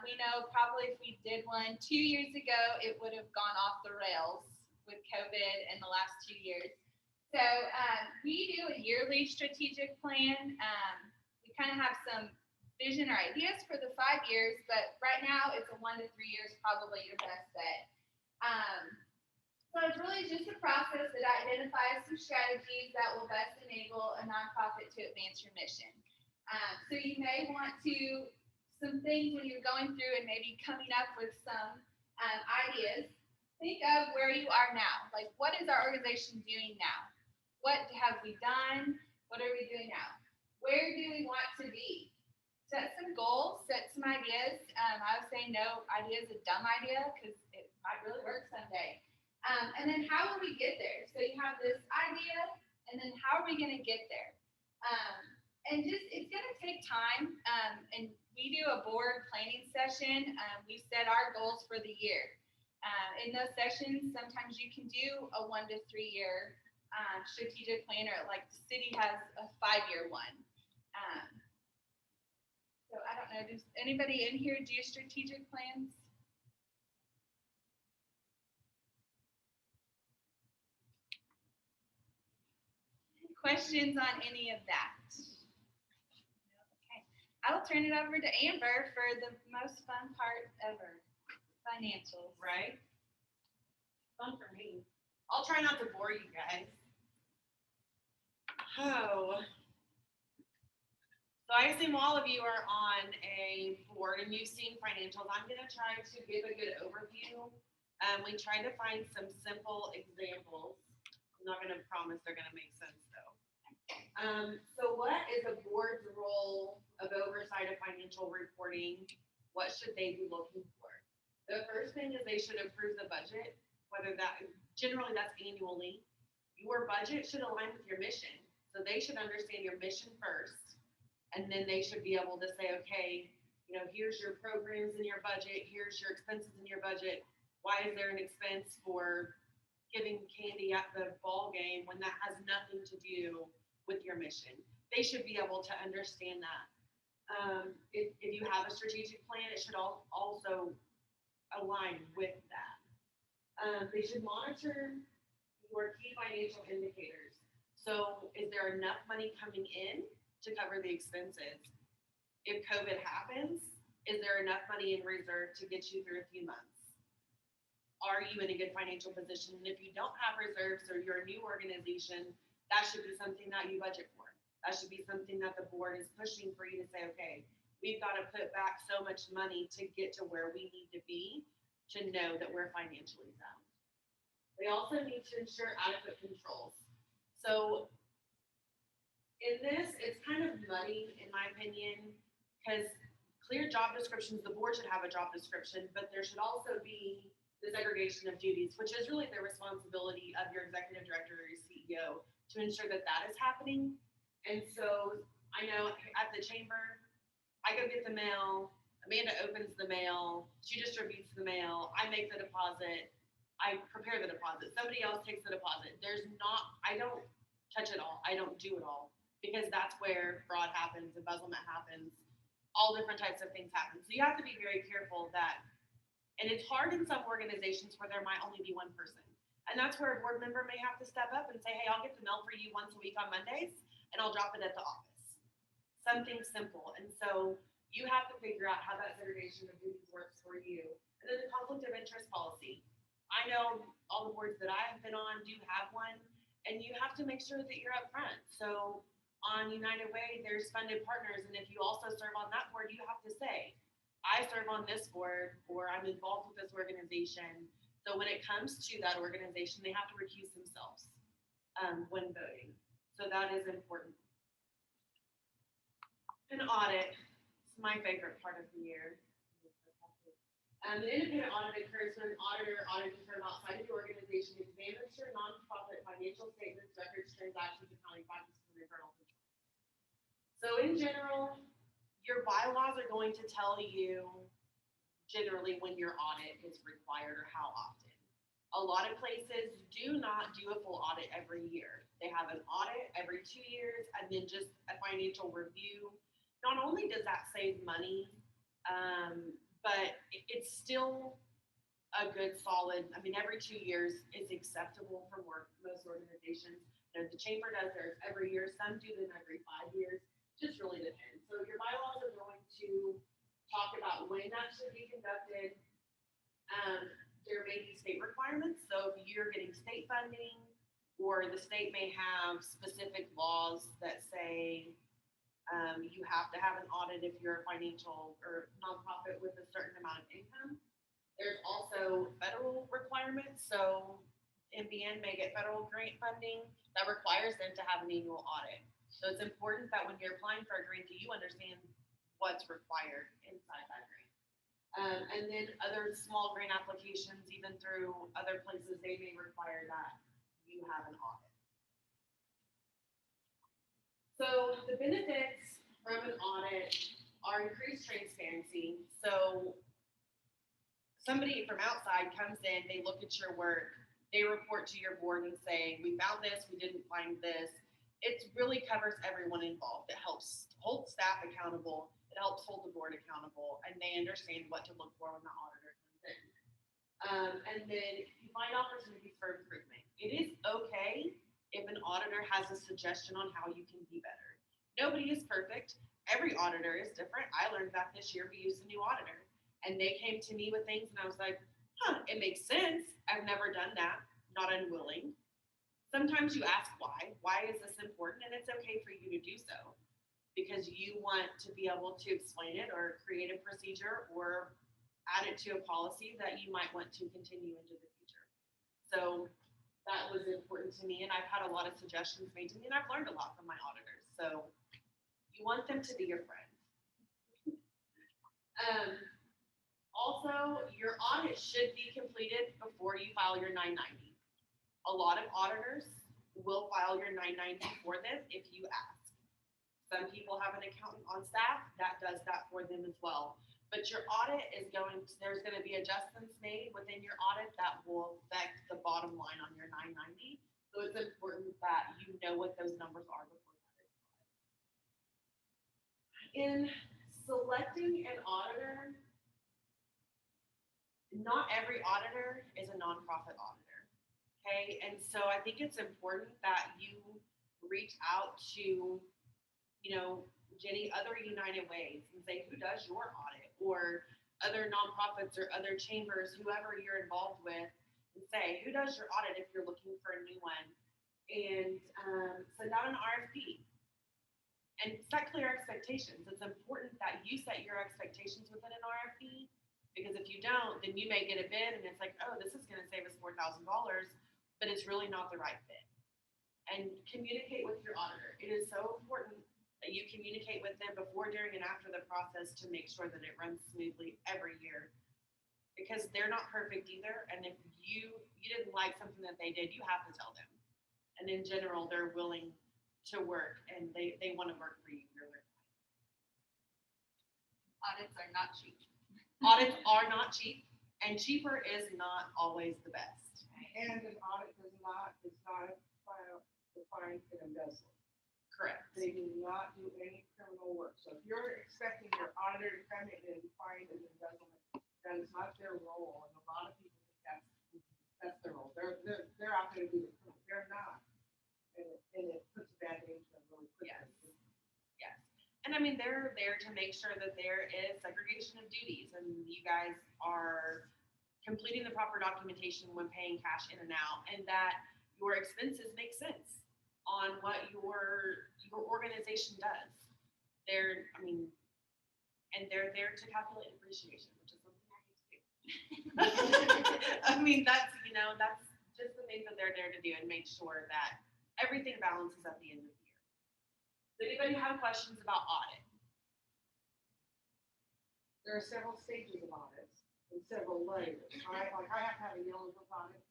We know probably if we did one 2 years ago, it would have gone off the rails with COVID in the last 2 years. So we do a yearly strategic plan. We kind of have some vision or ideas for the 5 years, but right now it's a 1 to 3 years, probably your best bet. So it's really just a process that identifies some strategies that will best enable a nonprofit to advance your mission. So you may want to, some things when you're going through and maybe coming up with some ideas, think of where you are now. Like, what is our organization doing now? What have we done? What are we doing now? Where do we want to be? Set some goals, set some ideas. I would say no idea is a dumb idea because it might really work someday. And then how will we get there? So you have this idea, and then how are we going to get there? And just, it's going to take time. And we do a board planning session. We set our goals for the year. In those sessions, sometimes you can do a 1 to 3 year strategic plan, or like the city has a 5-year one. So I don't know, does anybody in here do strategic plans? Questions on any of that? Okay, I'll turn it over to Amber for the most fun part ever, financials. Right? Fun for me. I'll try not to bore you guys. Oh. So I assume all of you are on a board and you've seen financials. I'm going to try to give a good overview. We tried to find some simple examples. I'm not going to promise they're going to make sense though. So what is a board's role of oversight of financial reporting? What should they be looking for? The first thing is they should approve the budget, whether that, generally that's annually. Your budget should align with your mission. So they should understand your mission first. And then they should be able to say, okay, here's your programs in your budget, here's your expenses in your budget. Why is there an expense for giving candy at the ball game when that has nothing to do with your mission? They should be able to understand that. If you have a strategic plan, it should also align with that. They should monitor your key financial indicators. So is there enough money coming in to cover the expenses? If COVID happens, is there enough money in reserve to get you through a few months? Are you in a good financial position? And if you don't have reserves or you're a new organization, that should be something that you budget for. That should be something that the board is pushing for you to say, okay, we've got to put back so much money to get to where we need to be to know that we're financially sound. They also need to ensure adequate controls. So in this, it's kind of muddy, in my opinion, because clear job descriptions, the board should have a job description, but there should also be the segregation of duties, which is really the responsibility of your executive director or your CEO to ensure that that is happening. And so I know at the chamber, I go get the mail, Amanda opens the mail, she distributes the mail, I make the deposit, I prepare the deposit, somebody else takes the deposit. I don't touch it all, I don't do it all, because that's where fraud happens, embezzlement happens, all different types of things happen. So you have to be very careful that, and it's hard in some organizations where there might only be one person. And that's where a board member may have to step up and say, hey, I'll get the mail for you once a week on Mondays, and I'll drop it at the office. Something simple. And so you have to figure out how that segregation of duties works for you. And then the conflict of interest policy. I know all the boards that I have been on do have one, and you have to make sure that you're upfront. So on United Way, there's funded partners, and if you also serve on that board, you have to say, I serve on this board, or I'm involved with this organization. So when it comes to that organization, they have to recuse themselves when voting. So that is important. An audit is my favorite part of the year. The independent audit occurs when an auditor audits a firm outside of the organization, examines your nonprofit financial statements, records, transactions, accounting practices, and internal controls. So in general, your bylaws are going to tell you generally when your audit is required or how often. A lot of places do not do a full audit every year. They have an audit every 2 years and then just a financial review. Not only does that save money, but it's still a good solid, I mean, every 2 years is acceptable for most organizations. You know, the chamber does theirs every year, some do them every 5 years, just really depends. So your bylaws are going to talk about when that should be conducted. There may be state requirements, so if you're getting state funding, or the state may have specific laws that say, you have to have an audit if you're a financial or nonprofit with a certain amount of income. There's also federal requirements. So MBN may get federal grant funding that requires them to have an annual audit. So it's important that when you're applying for a grant, you understand what's required inside that grant. And then other small grant applications, even through other places, they may require that you have an audit. So the benefits from an audit are increased transparency. So somebody from outside comes in, they look at your work, they report to your board and say, we found this, we didn't find this. It really covers everyone involved. It helps hold staff accountable, it helps hold the board accountable, and they understand what to look for when the auditor comes in. And then you find opportunities for improvement. It is okay if an auditor has a suggestion on how you can be better. Nobody is perfect. Every auditor is different. I learned that this year. We used a new auditor, and they came to me with things, and I was like, it makes sense. I've never done that. Not unwilling. Sometimes you ask why. Why is this important? And it's okay for you to do so because you want to be able to explain it or create a procedure or add it to a policy that you might want to continue into the future. So that was important to me, and I've had a lot of suggestions made to me, and I've learned a lot from my auditors. So you want them to be your friend. Also, your audit should be completed before you file your 990. A lot of auditors will file your 990 for them if you ask. Some people have an accountant on staff that does that for them as well. But your audit is there's going to be adjustments made within your audit that will affect the bottom line on your 990. So it's important that you know what those numbers are before that is applied. In selecting an auditor, not every auditor is a nonprofit auditor. Okay, and so I think it's important that you reach out to, Jenny, other United Ways and say, who does your audit? Or other nonprofits or other chambers, whoever you're involved with, and say, who does your audit if you're looking for a new one? And send out an RFP. And set clear expectations. It's important that you set your expectations within an RFP, because if you don't, then you may get a bid and it's like, oh, this is going to save us $4,000, but it's really not the right fit. And communicate with your auditor. It is so important that you communicate with them before, during, and after the process to make sure that it runs smoothly every year, because they're not perfect either. And if you didn't like something that they did, you have to tell them. And in general, they're willing to work and they want to work for you. You're their client. Audits are not cheap. Audits are not cheap, and cheaper is not always the best. And an audit is not defined an embezzlement. Correct. They do not do any criminal work. So if you're expecting your auditor to come in and find an embezzlement, that is not their role. And a lot of people think that's their role. They're out there to do the criminal. They're not. And it puts a bad name to them really quickly. Yes. And I mean, they're there to make sure that there is segregation of duties, and you guys are completing the proper documentation when paying cash in and out, and that your expenses make sense on what your organization does. They're there to calculate depreciation, which is something I hate to do. I mean, that's just the things that they're there to do and make sure that everything balances at the end of the year. Does anybody have questions about audit? There are several stages of audits and several layers, right? Like I have to have a yellow book audit.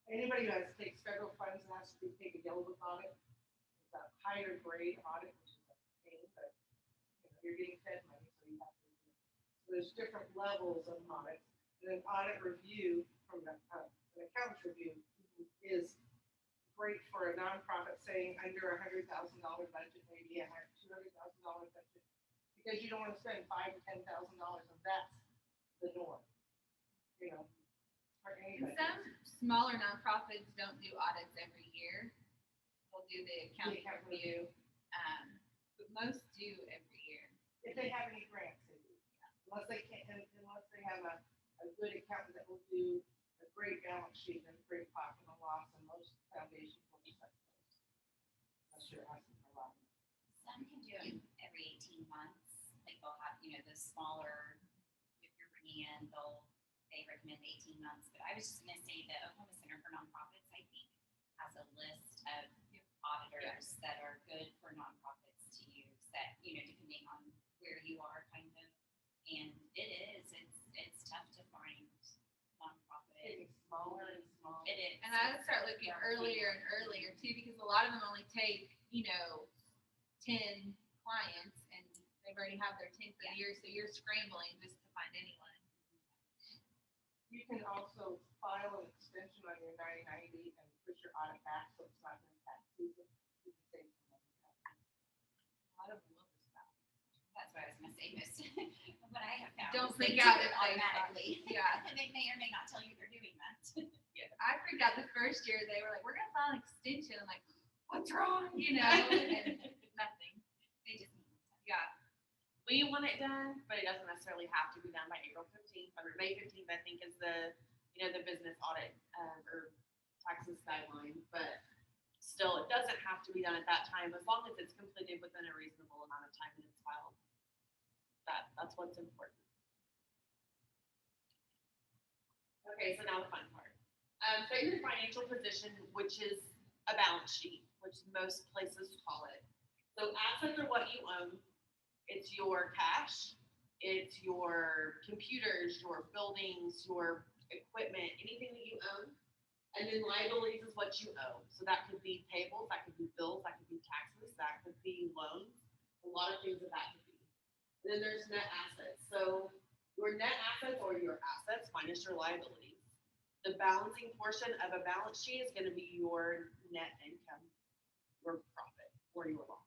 Anybody who has to take federal funds has to take a yellow book audit. It's a higher grade audit, which is a pain, but you're getting fed money, so you have to do it. So there's different levels of audits. And an audit review from an accounts review is great for a nonprofit saying under $100,000 budget, maybe a $200,000 budget, because you don't want to spend $5,000 to $10,000, and that's the norm, for And anybody. some smaller nonprofits don't do audits every year. They'll do the accounting review, but most do every year. If they have any grants, they do. Unless they have a good accountant that will do a great balance sheet and a great profit and loss, and most foundations will accept those. Unless you're asking for a lot. Some can do it every 18 months. Like they'll have, the smaller, if you're bringing in, they recommend 18 months. But I was just gonna say the Oklahoma Center for Nonprofits, I think, has a list of auditors that are good for nonprofits to use that, depending on where you are kind of. And it's tough to find nonprofit. Getting smaller and smaller. It is. And I would start looking earlier and earlier too, because a lot of them only take, 10 clients and they've already have their 10th of the year, so you're scrambling just to find anyone. You can also file an extension on your 990 and push your audit back, so it's not in tax season. You can save some money. A lot of them love this stuff. That's what I was gonna say, most, what I have found. Don't is they freak do out it if they automatically. Yeah. And they may or may not tell you they're doing that. I freaked out the first year. They were like, "We're gonna file an extension." I'm like, "What's wrong?" And nothing. They just. Yeah. We want it done, but it doesn't necessarily have to be done by April 15th. Or May 15th, I think, is the business audit or taxes guideline. But still, it doesn't have to be done at that time, as long as it's completed within a reasonable amount of time and it's filed. That's what's important. Okay, so now the fun part. So your financial position, which is a balance sheet, which most places call it. So assets are what you own. It's your cash, it's your computers, your buildings, your equipment, anything that you own. And then liabilities is what you owe. So that could be payables, that could be bills, that could be taxes, that could be loans, a lot of things that could be. And then there's net assets. So your net assets or your assets minus your liabilities. The balancing portion of a balance sheet is going to be your net income, your profit, or your loss.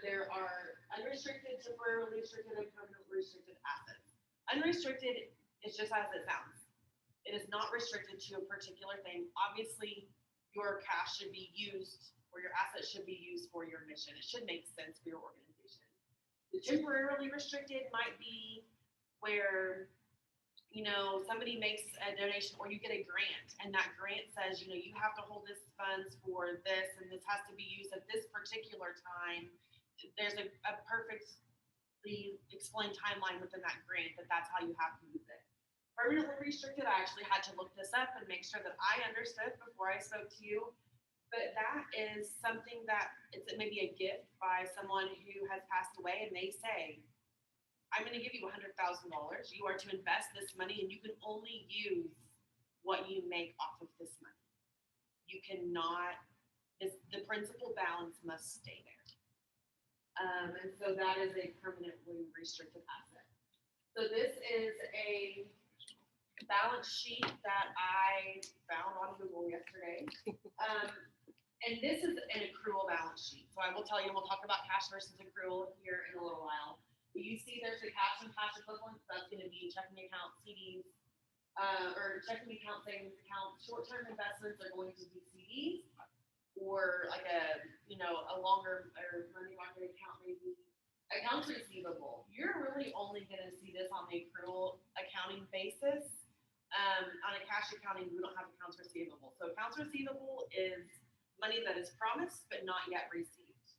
There are unrestricted, temporarily restricted, and permanently restricted assets. Unrestricted is just as it sounds. It is not restricted to a particular thing. Obviously, your cash should be used, or your assets should be used for your mission. It should make sense for your organization. The temporarily restricted might be where, somebody makes a donation or you get a grant, and that grant says, you have to hold this funds for this, and this has to be used at this particular time. There's a perfectly explained timeline within that grant that's how you have to use it. Permanently restricted, I actually had to look this up and make sure that I understood before I spoke to you. But that is something that it's maybe a gift by someone who has passed away, and they say, I'm going to give you $100,000. You are to invest this money, and you can only use what you make off of this money. You cannot, the principal balance must stay there. And so that is a permanently restricted asset. So this is a balance sheet that I found on Google yesterday. And this is an accrual balance sheet. So I will tell you, we'll talk about cash versus accrual here in a little while. But you see there's a cash and cash equivalents. That's going to be checking account, CDs, or checking account, savings account. Short-term investments are going to be CDs, or like a longer or money market account maybe. Accounts receivable, you're really only gonna see this on the accrual accounting basis. On a cash accounting, we don't have accounts receivable. So accounts receivable is money that is promised but not yet received.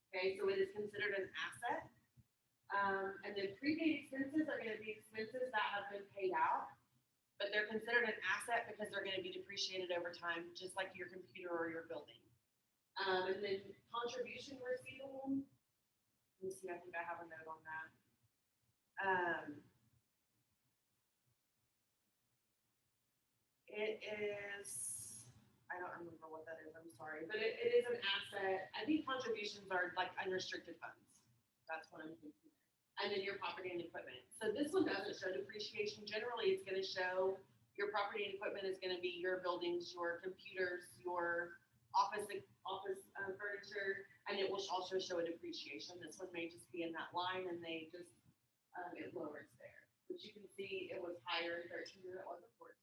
Okay, so it is considered an asset. And then prepaid expenses are gonna be expenses that have been paid out, but they're considered an asset because they're gonna be depreciated over time, just like your computer or your building. And then contribution receivable, let me see, I think I have a note on that. It is, I don't remember what that is, I'm sorry, but it is an asset. I think contributions are like unrestricted funds. That's what I'm thinking. And then your property and equipment. So this one doesn't show depreciation. Generally, it's gonna show your property and equipment is gonna be your buildings, your computers, your office furniture, and it will also show a depreciation. This one may just be in that line and they just, it lowers there. But you can see it was higher in 13 than it was in 14.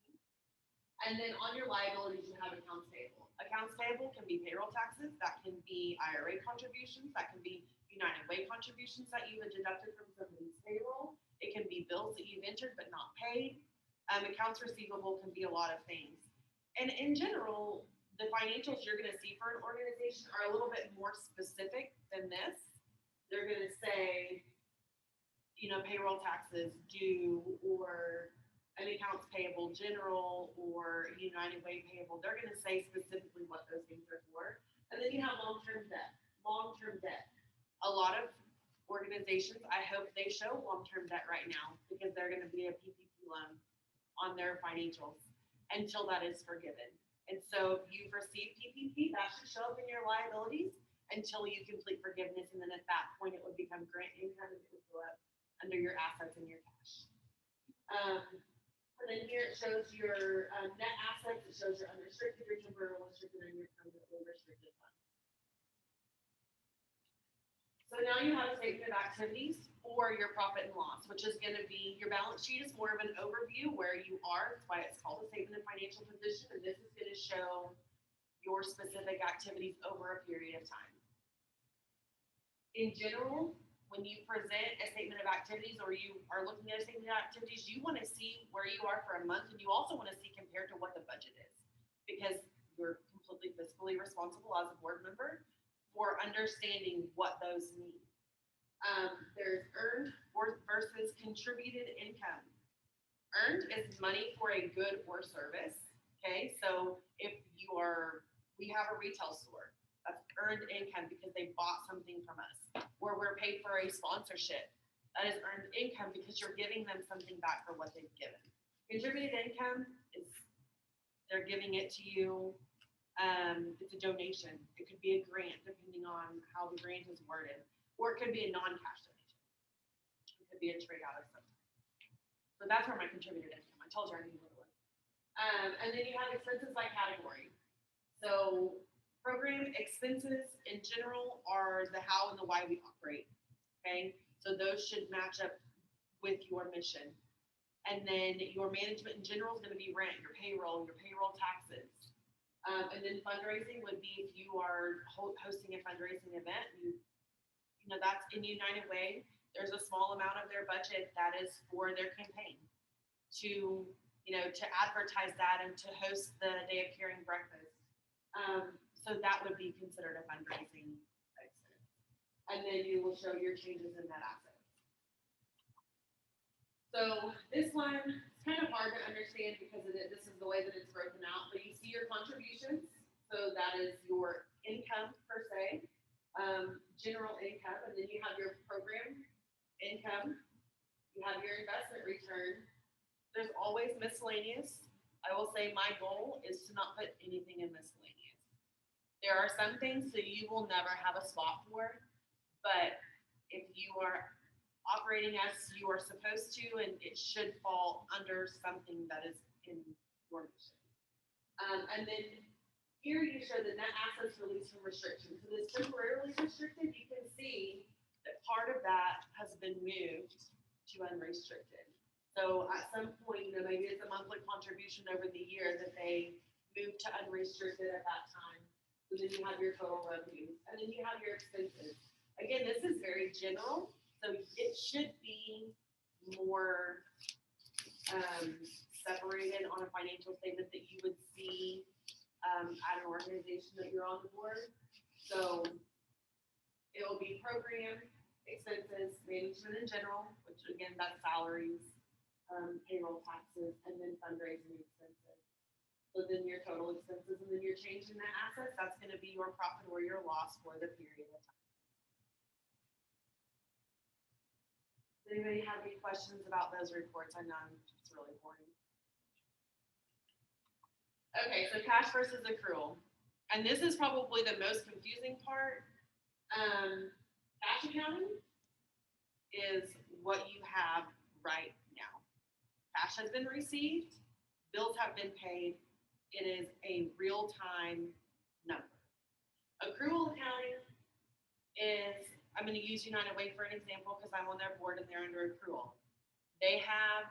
And then on your liabilities, you have accounts payable. Accounts payable can be payroll taxes, that can be IRA contributions, that can be United Way contributions that you had deducted from somebody's payroll. It can be bills that you've entered but not paid. Accounts receivable can be a lot of things. And in general, the financials you're gonna see for an organization are a little bit more specific than this. They're gonna say, payroll taxes due, or an accounts payable general, or United Way payable. They're gonna say specifically what those things are for. And then you have long-term debt. Long-term debt. A lot of organizations, I hope they show long-term debt right now because they're gonna be a PPP loan on their financials until that is forgiven. And so if you've received PPP, that should show up in your liabilities until you complete forgiveness. And then at that point, it would become grant income and it would go up under your assets and your cash. And then here it shows your net assets, it shows your unrestricted, your temporary restricted, and your permanently restricted funds. So now you have a statement of activities for your profit and loss, which is gonna be, your balance sheet is more of an overview where you are, that's why it's called a statement of financial position, and this is gonna show your specific activities over a period of time. In general, when you present a statement of activities or you are looking at a statement of activities, you wanna see where you are for a month, and you also wanna see compared to what the budget is, because you're completely fiscally responsible as a board member for understanding what those mean. There's earned versus contributed income. Earned is money for a good or service. Okay, so if we have a retail store, that's earned income because they bought something from us. Or we're paid for a sponsorship, that is earned income because you're giving them something back for what they've given. Contributed income is they're giving it to you. It's a donation. It could be a grant, depending on how the grant is worded, or it could be a non-cash donation. It could be a trade out of something. So that's where my contributed income. I told you I knew what it was. And then you have expenses by category. So program expenses in general are the how and the why we operate. Okay, so those should match up with your mission. And then your management in general is going to be rent, your payroll taxes. And then fundraising would be if you are hosting a fundraising event, that's in United Way. There's a small amount of their budget that is for their campaign to advertise that and to host the Day of Caring breakfast. So that would be considered a fundraising expense. And then you will show your changes in net assets. So this one, it's kind of hard to understand because this is the way that it's broken out, but you see your contributions. So that is your income per se, general income, and then you have your program income, you have your investment return. There's always miscellaneous. I will say my goal is to not put anything in miscellaneous. There are some things that you will never have a spot for, but if you are operating as you are supposed to, and it should fall under something that is in your mission. And then here you show the net assets released from restrictions. So this temporarily restricted, you can see that part of that has been moved to unrestricted. So at some point, maybe it's a monthly contribution over the year that they moved to unrestricted at that time. And then you have your total revenues, and then you have your expenses. Again, this is very general, so it should be more separated on a financial statement that you would see at an organization that you're on the board. So it will be program, expenses, management in general, which again, that's salaries, payroll taxes, and then fundraising expenses. So then your total expenses, and then your change in the assets, that's gonna be your profit or your loss for the period of time. Does anybody have any questions about those reports? I know it's really boring. Okay, so cash versus accrual. And this is probably the most confusing part. Cash accounting is what you have right now. Cash has been received, bills have been paid. It is a real-time number. Accrual accounting is, I'm going to use United Way for an example because I'm on their board and they're under accrual. They have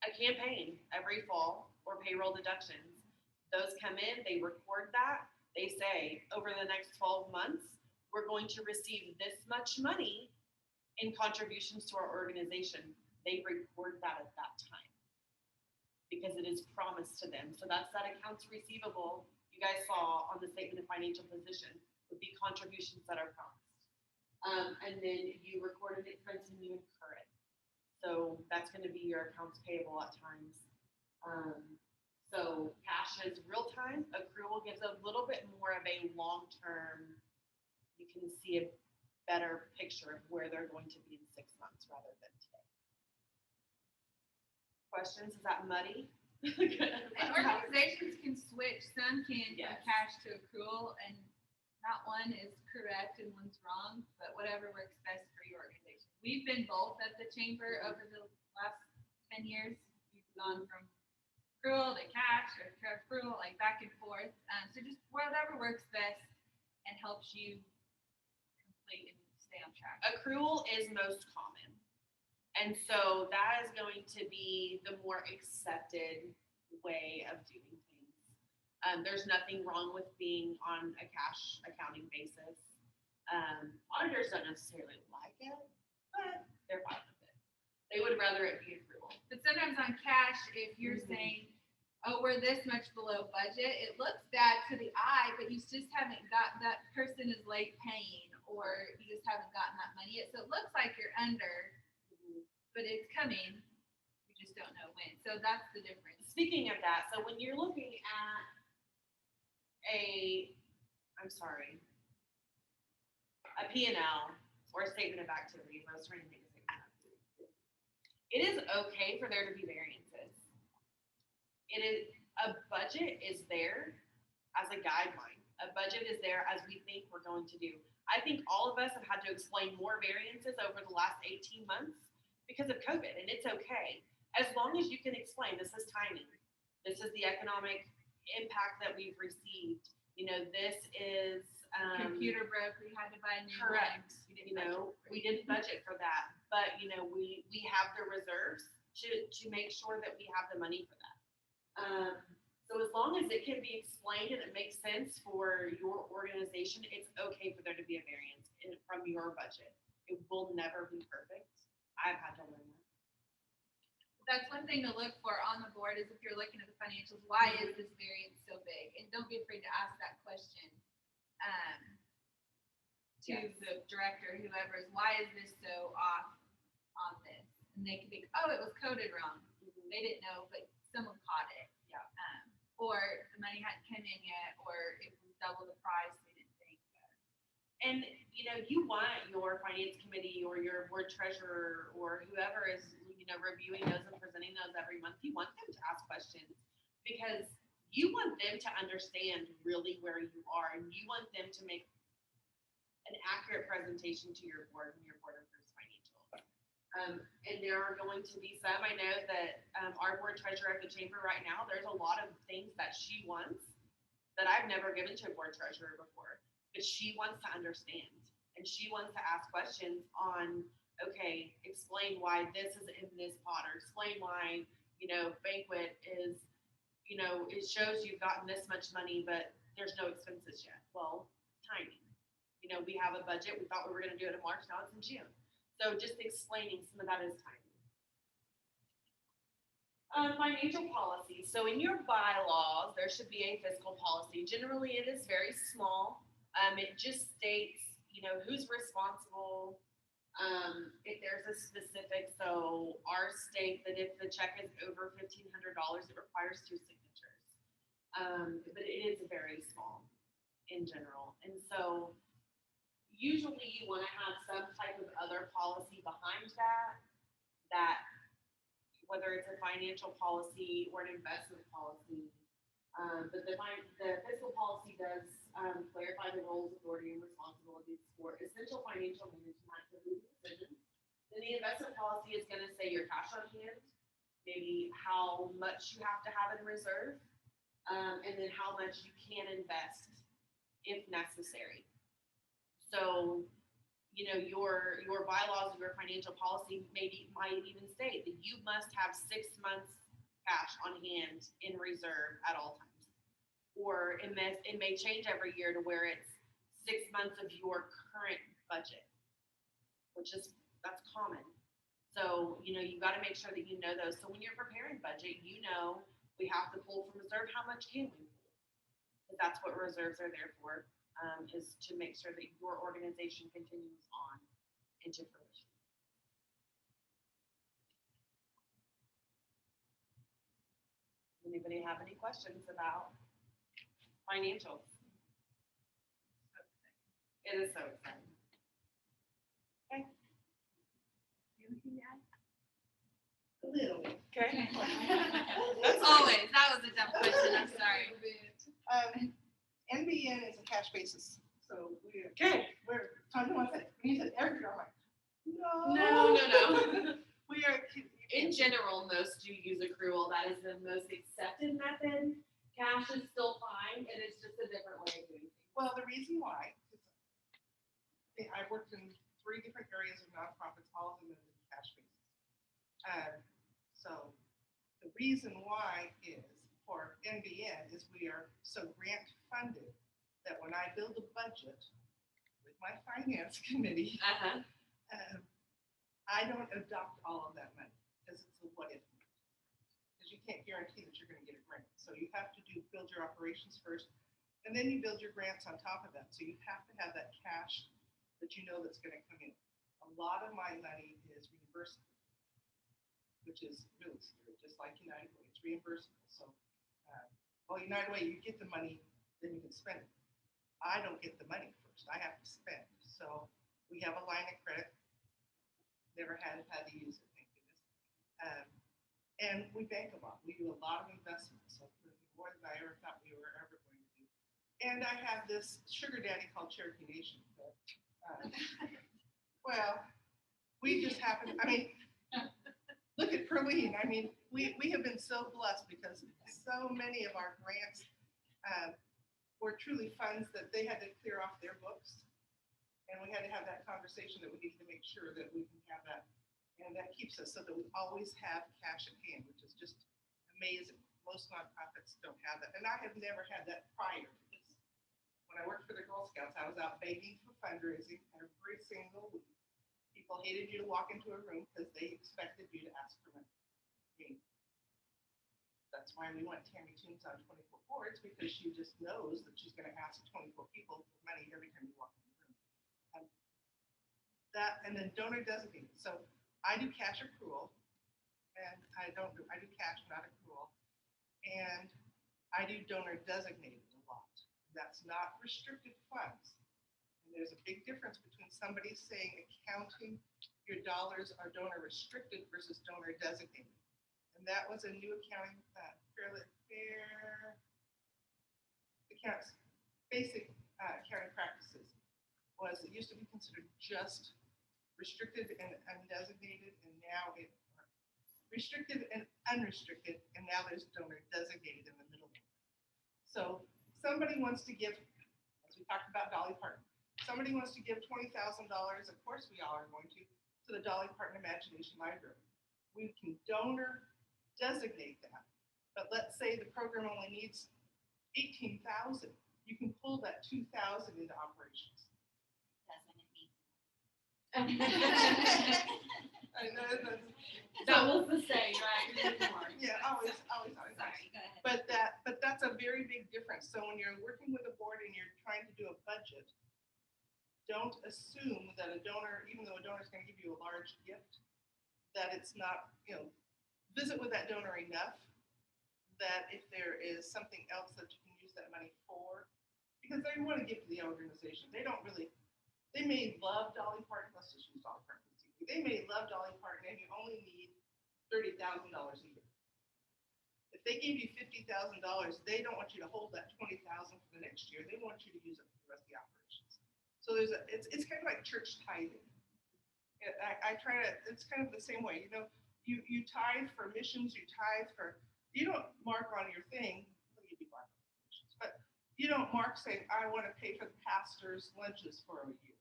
a campaign every fall for payroll deductions. Those come in, they record that. They say, over the next 12 months, we're going to receive this much money in contributions to our organization. They record that at that time because it is promised to them. So that's that accounts receivable you guys saw on the statement of financial position would be contributions that are promised. And then you record an expense and you incur it. So that's going to be your accounts payable at times. So cash is real time. Accrual gives a little bit more of a long term. You can see a better picture of where they're going to be in 6 months rather than today. Questions? Is that muddy? And organizations can switch. Some can from Yes. cash to accrual, and not one is correct and one's wrong, but whatever works best for your organization. We've been both at the chamber over the last 10 years. We've gone from accrual to cash or accrual, like back and forth. So just whatever works best and helps you complete and stay on track. Accrual is most common. And so that is going to be the more accepted way of doing things. There's nothing wrong with being on a cash accounting basis. Auditors don't necessarily like it, but they're fine with it. They would rather it be accrual. But sometimes on cash, if you're Mhm. saying, oh, we're this much below budget, it looks bad to the eye, but you just haven't got, that person is late paying, or you just haven't gotten that money yet. So it looks like you're under, but it's coming. You just don't know when. So that's the difference. Speaking of that, so when you're looking at a P&L or a statement of activities, I was trying to think of statement of activities. It is okay for there to be variances. It is, a budget is there as a guideline. A budget is there as we think we're going to do. I think all of us have had to explain more variances over the last 18 months because of COVID, and it's okay. As long as you can explain, this is timing. This is the economic impact that we've received. You know, this is Computer broke, we had to buy a new one. correct. We didn't You know, budget for it. we didn't budget for that, but you know, we have the reserves to make sure that we have the money for that. So as long as it can be explained and it makes sense for your organization, it's okay for there to be a variance from your budget. It will never be perfect. I've had to learn that. That's one thing to look for on the board, is if you're looking at the financials, why is this variance so big? And don't be afraid to ask that question to Yes. the director, whoever is, why is this so off on this? And they could be, oh, it was coded wrong. They didn't know, but someone caught it. Yeah. Or the money hadn't come in yet, or it was double the price, they didn't think. And you know, you want your finance committee or your board treasurer or whoever is, you know, reviewing those and presenting those every month. You want them to ask questions because you want them to understand really where you are, and you want them to make an accurate presentation to your board when your board approves financials. And there are going to be some, I know that our board treasurer of the chamber right now, there's a lot of things that she wants that I've never given to a board treasurer before, but she wants to understand and she wants to ask questions on, okay, explain why this is in this pot, or explain why, you know, banquet is, you know, it shows you've gotten this much money, but there's no expenses yet. Well, timing. You know, we have a budget, we thought we were gonna do it in March, now it's in June. So just explaining some of that is timing. Financial policy. So in your bylaws, there should be a fiscal policy. Generally, it is very small. It just states, you know, who's responsible. If there's a specific, so ours state that if the check is over $1,500, it requires 2 signatures. But it is very small in general. And so usually you want to have some type of other policy behind that whether it's a financial policy or an investment policy. But the fiscal policy does clarify the roles, authority, and responsibilities for essential financial management activities and decisions. Then the investment policy is going to say your cash on hand, maybe how much you have to have in reserve, and then how much you can invest if necessary. So, you know, your bylaws, your financial policy might even state that you must have 6 months cash on hand in reserve at all times. Or it may change every year to where it's 6 months of your current budget, that's common. So, you know, you got to make sure that you know those. So when you're preparing budget, you know, we have to pull from reserve. How much can we pull? Because that's what reserves are there for. Is to make sure that your organization continues on into fruition. Anybody have any questions about financials? It is so exciting. Okay. Anything to add? A little. Okay. As always, that was a dumb question, I'm sorry. NBN is a cash basis, so we're Okay. one thing. When you said every year, I'm like, No. We are. In general, most do use accrual. That is the most accepted method. Cash is still fine, and it's just a different way of doing things. Well, the reason why is I've worked in 3 different areas of nonprofits, all of them in the cash basis. So the reason why is for NBN is we are so grant funded that when I build a budget with my finance committee, I don't adopt all of that money because it's a what if. Because you can't guarantee that you're going to get a grant. So you have to build your operations first, and then you build your grants on top of that. So you have to have that cash that you know that's going to come in. A lot of my money is reimbursable, which is really scary, just like United Way. It's reimbursable. So, United Way, you get the money, then you can spend it. I don't get the money first. I have to spend. So we have a line of credit. Never had to use it, thank goodness. And we bank a lot. We do a lot of investments, so more than I ever thought we were ever going to do. And I have this sugar daddy called Cherokee Nation. But, well, we just happen. I mean, look at Perlene. I mean, we have been so blessed because so many of our grants were truly funds that they had to clear off their books. And we had to have that conversation that we need to make sure that we can have that. And that keeps us so that we always have cash at hand, which is just amazing. Most nonprofits don't have that. And I have never had that prior to this. When I worked for the Girl Scouts, I was out begging for fundraising every single week. People hated you to walk into a room because they expected you to ask for money. I mean, that's why we want Tammy Toons on 24 boards, because she just knows that she's going to ask 24 people for money every time you walk in the room. That and then donor designated. So I do cash accrual, and I do cash, not accrual, and I do donor designated a lot. That's not restricted funds. And there's a big difference between somebody saying accounting your dollars are donor restricted versus donor designated. And that was a new accounting basic accounting practices. It used to be considered just restricted and undesignated, and now it's restricted and unrestricted, and now there's donor designated in the middle. So somebody wants to give, as we talked about Dolly Parton, somebody wants to give $20,000, of course we all are going to the Dolly Parton Imagination Library. We can donor designate that, but let's say the program only needs $18,000. You can pull that $2,000 into operations. I know, that's- That was the saying, right? Yeah, always. Sorry, go ahead. But that's a very big difference. So when you're working with a board and you're trying to do a budget, don't assume that a donor, even though a donor is going to give you a large gift, that it's not, visit with that donor enough that if there is something else that you can use that money for, because they want to give to the organization. They may love Dolly Parton, let's just use Dolly Parton. They may love Dolly Parton and you only need $30,000 a year. If they gave you $50,000, they don't want you to hold that $20,000 for the next year. They want you to use it for the rest of the operations. So it's kind of like church tithing. It's kind of the same way. You tithe for missions, you don't mark on your thing, but you don't mark saying, I want to pay for the pastor's lunches for a year.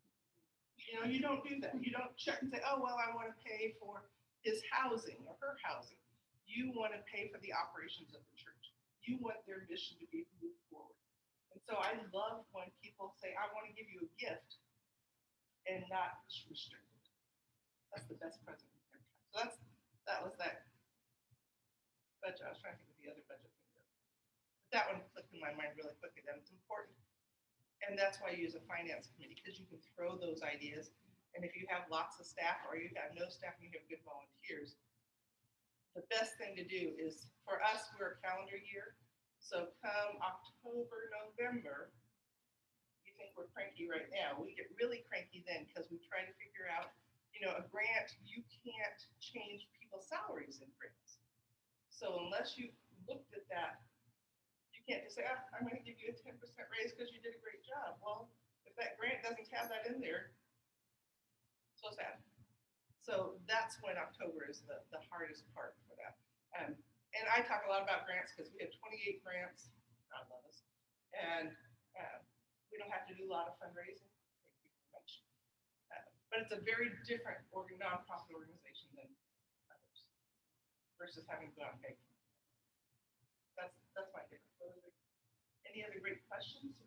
You don't do that. You don't check and say, oh, well, I want to pay for his housing or her housing. You want to pay for the operations of the church. You want their mission to be moved forward. And so I love when people say, I want to give you a gift and not restrict it. That's the best present. So that was that budget. I was trying to think of the other budget thing. That one clicked in my mind really quickly. That it's important. And that's why you use a finance committee, because you can throw those ideas. And if you have lots of staff or you have no staff and you have good volunteers, the best thing to do is, for us, we're a calendar year. So come October, November, you think we're cranky right now. We get really cranky then because we try to figure out, a grant, you can't change people's salaries in grants. So unless you looked at that, you can't just say, I'm going to give you a 10% raise because you did a great job. Well, if that grant doesn't have that in there, so sad. So that's when October is the hardest part for that. And I talk a lot about grants because we have 28 grants. God love us. And we don't have to do a lot of fundraising. Thank you very much. But it's a very different nonprofit organization than others versus having to go out and pay. That's my take. Any other great questions?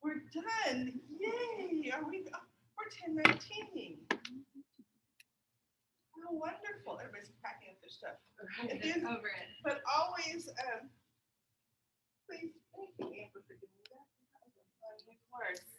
We're done. Yay! We're 10:19. Oh, wonderful. Everybody's packing up their stuff. Over it. But always, please, thank you, Amber, for doing that. Of course.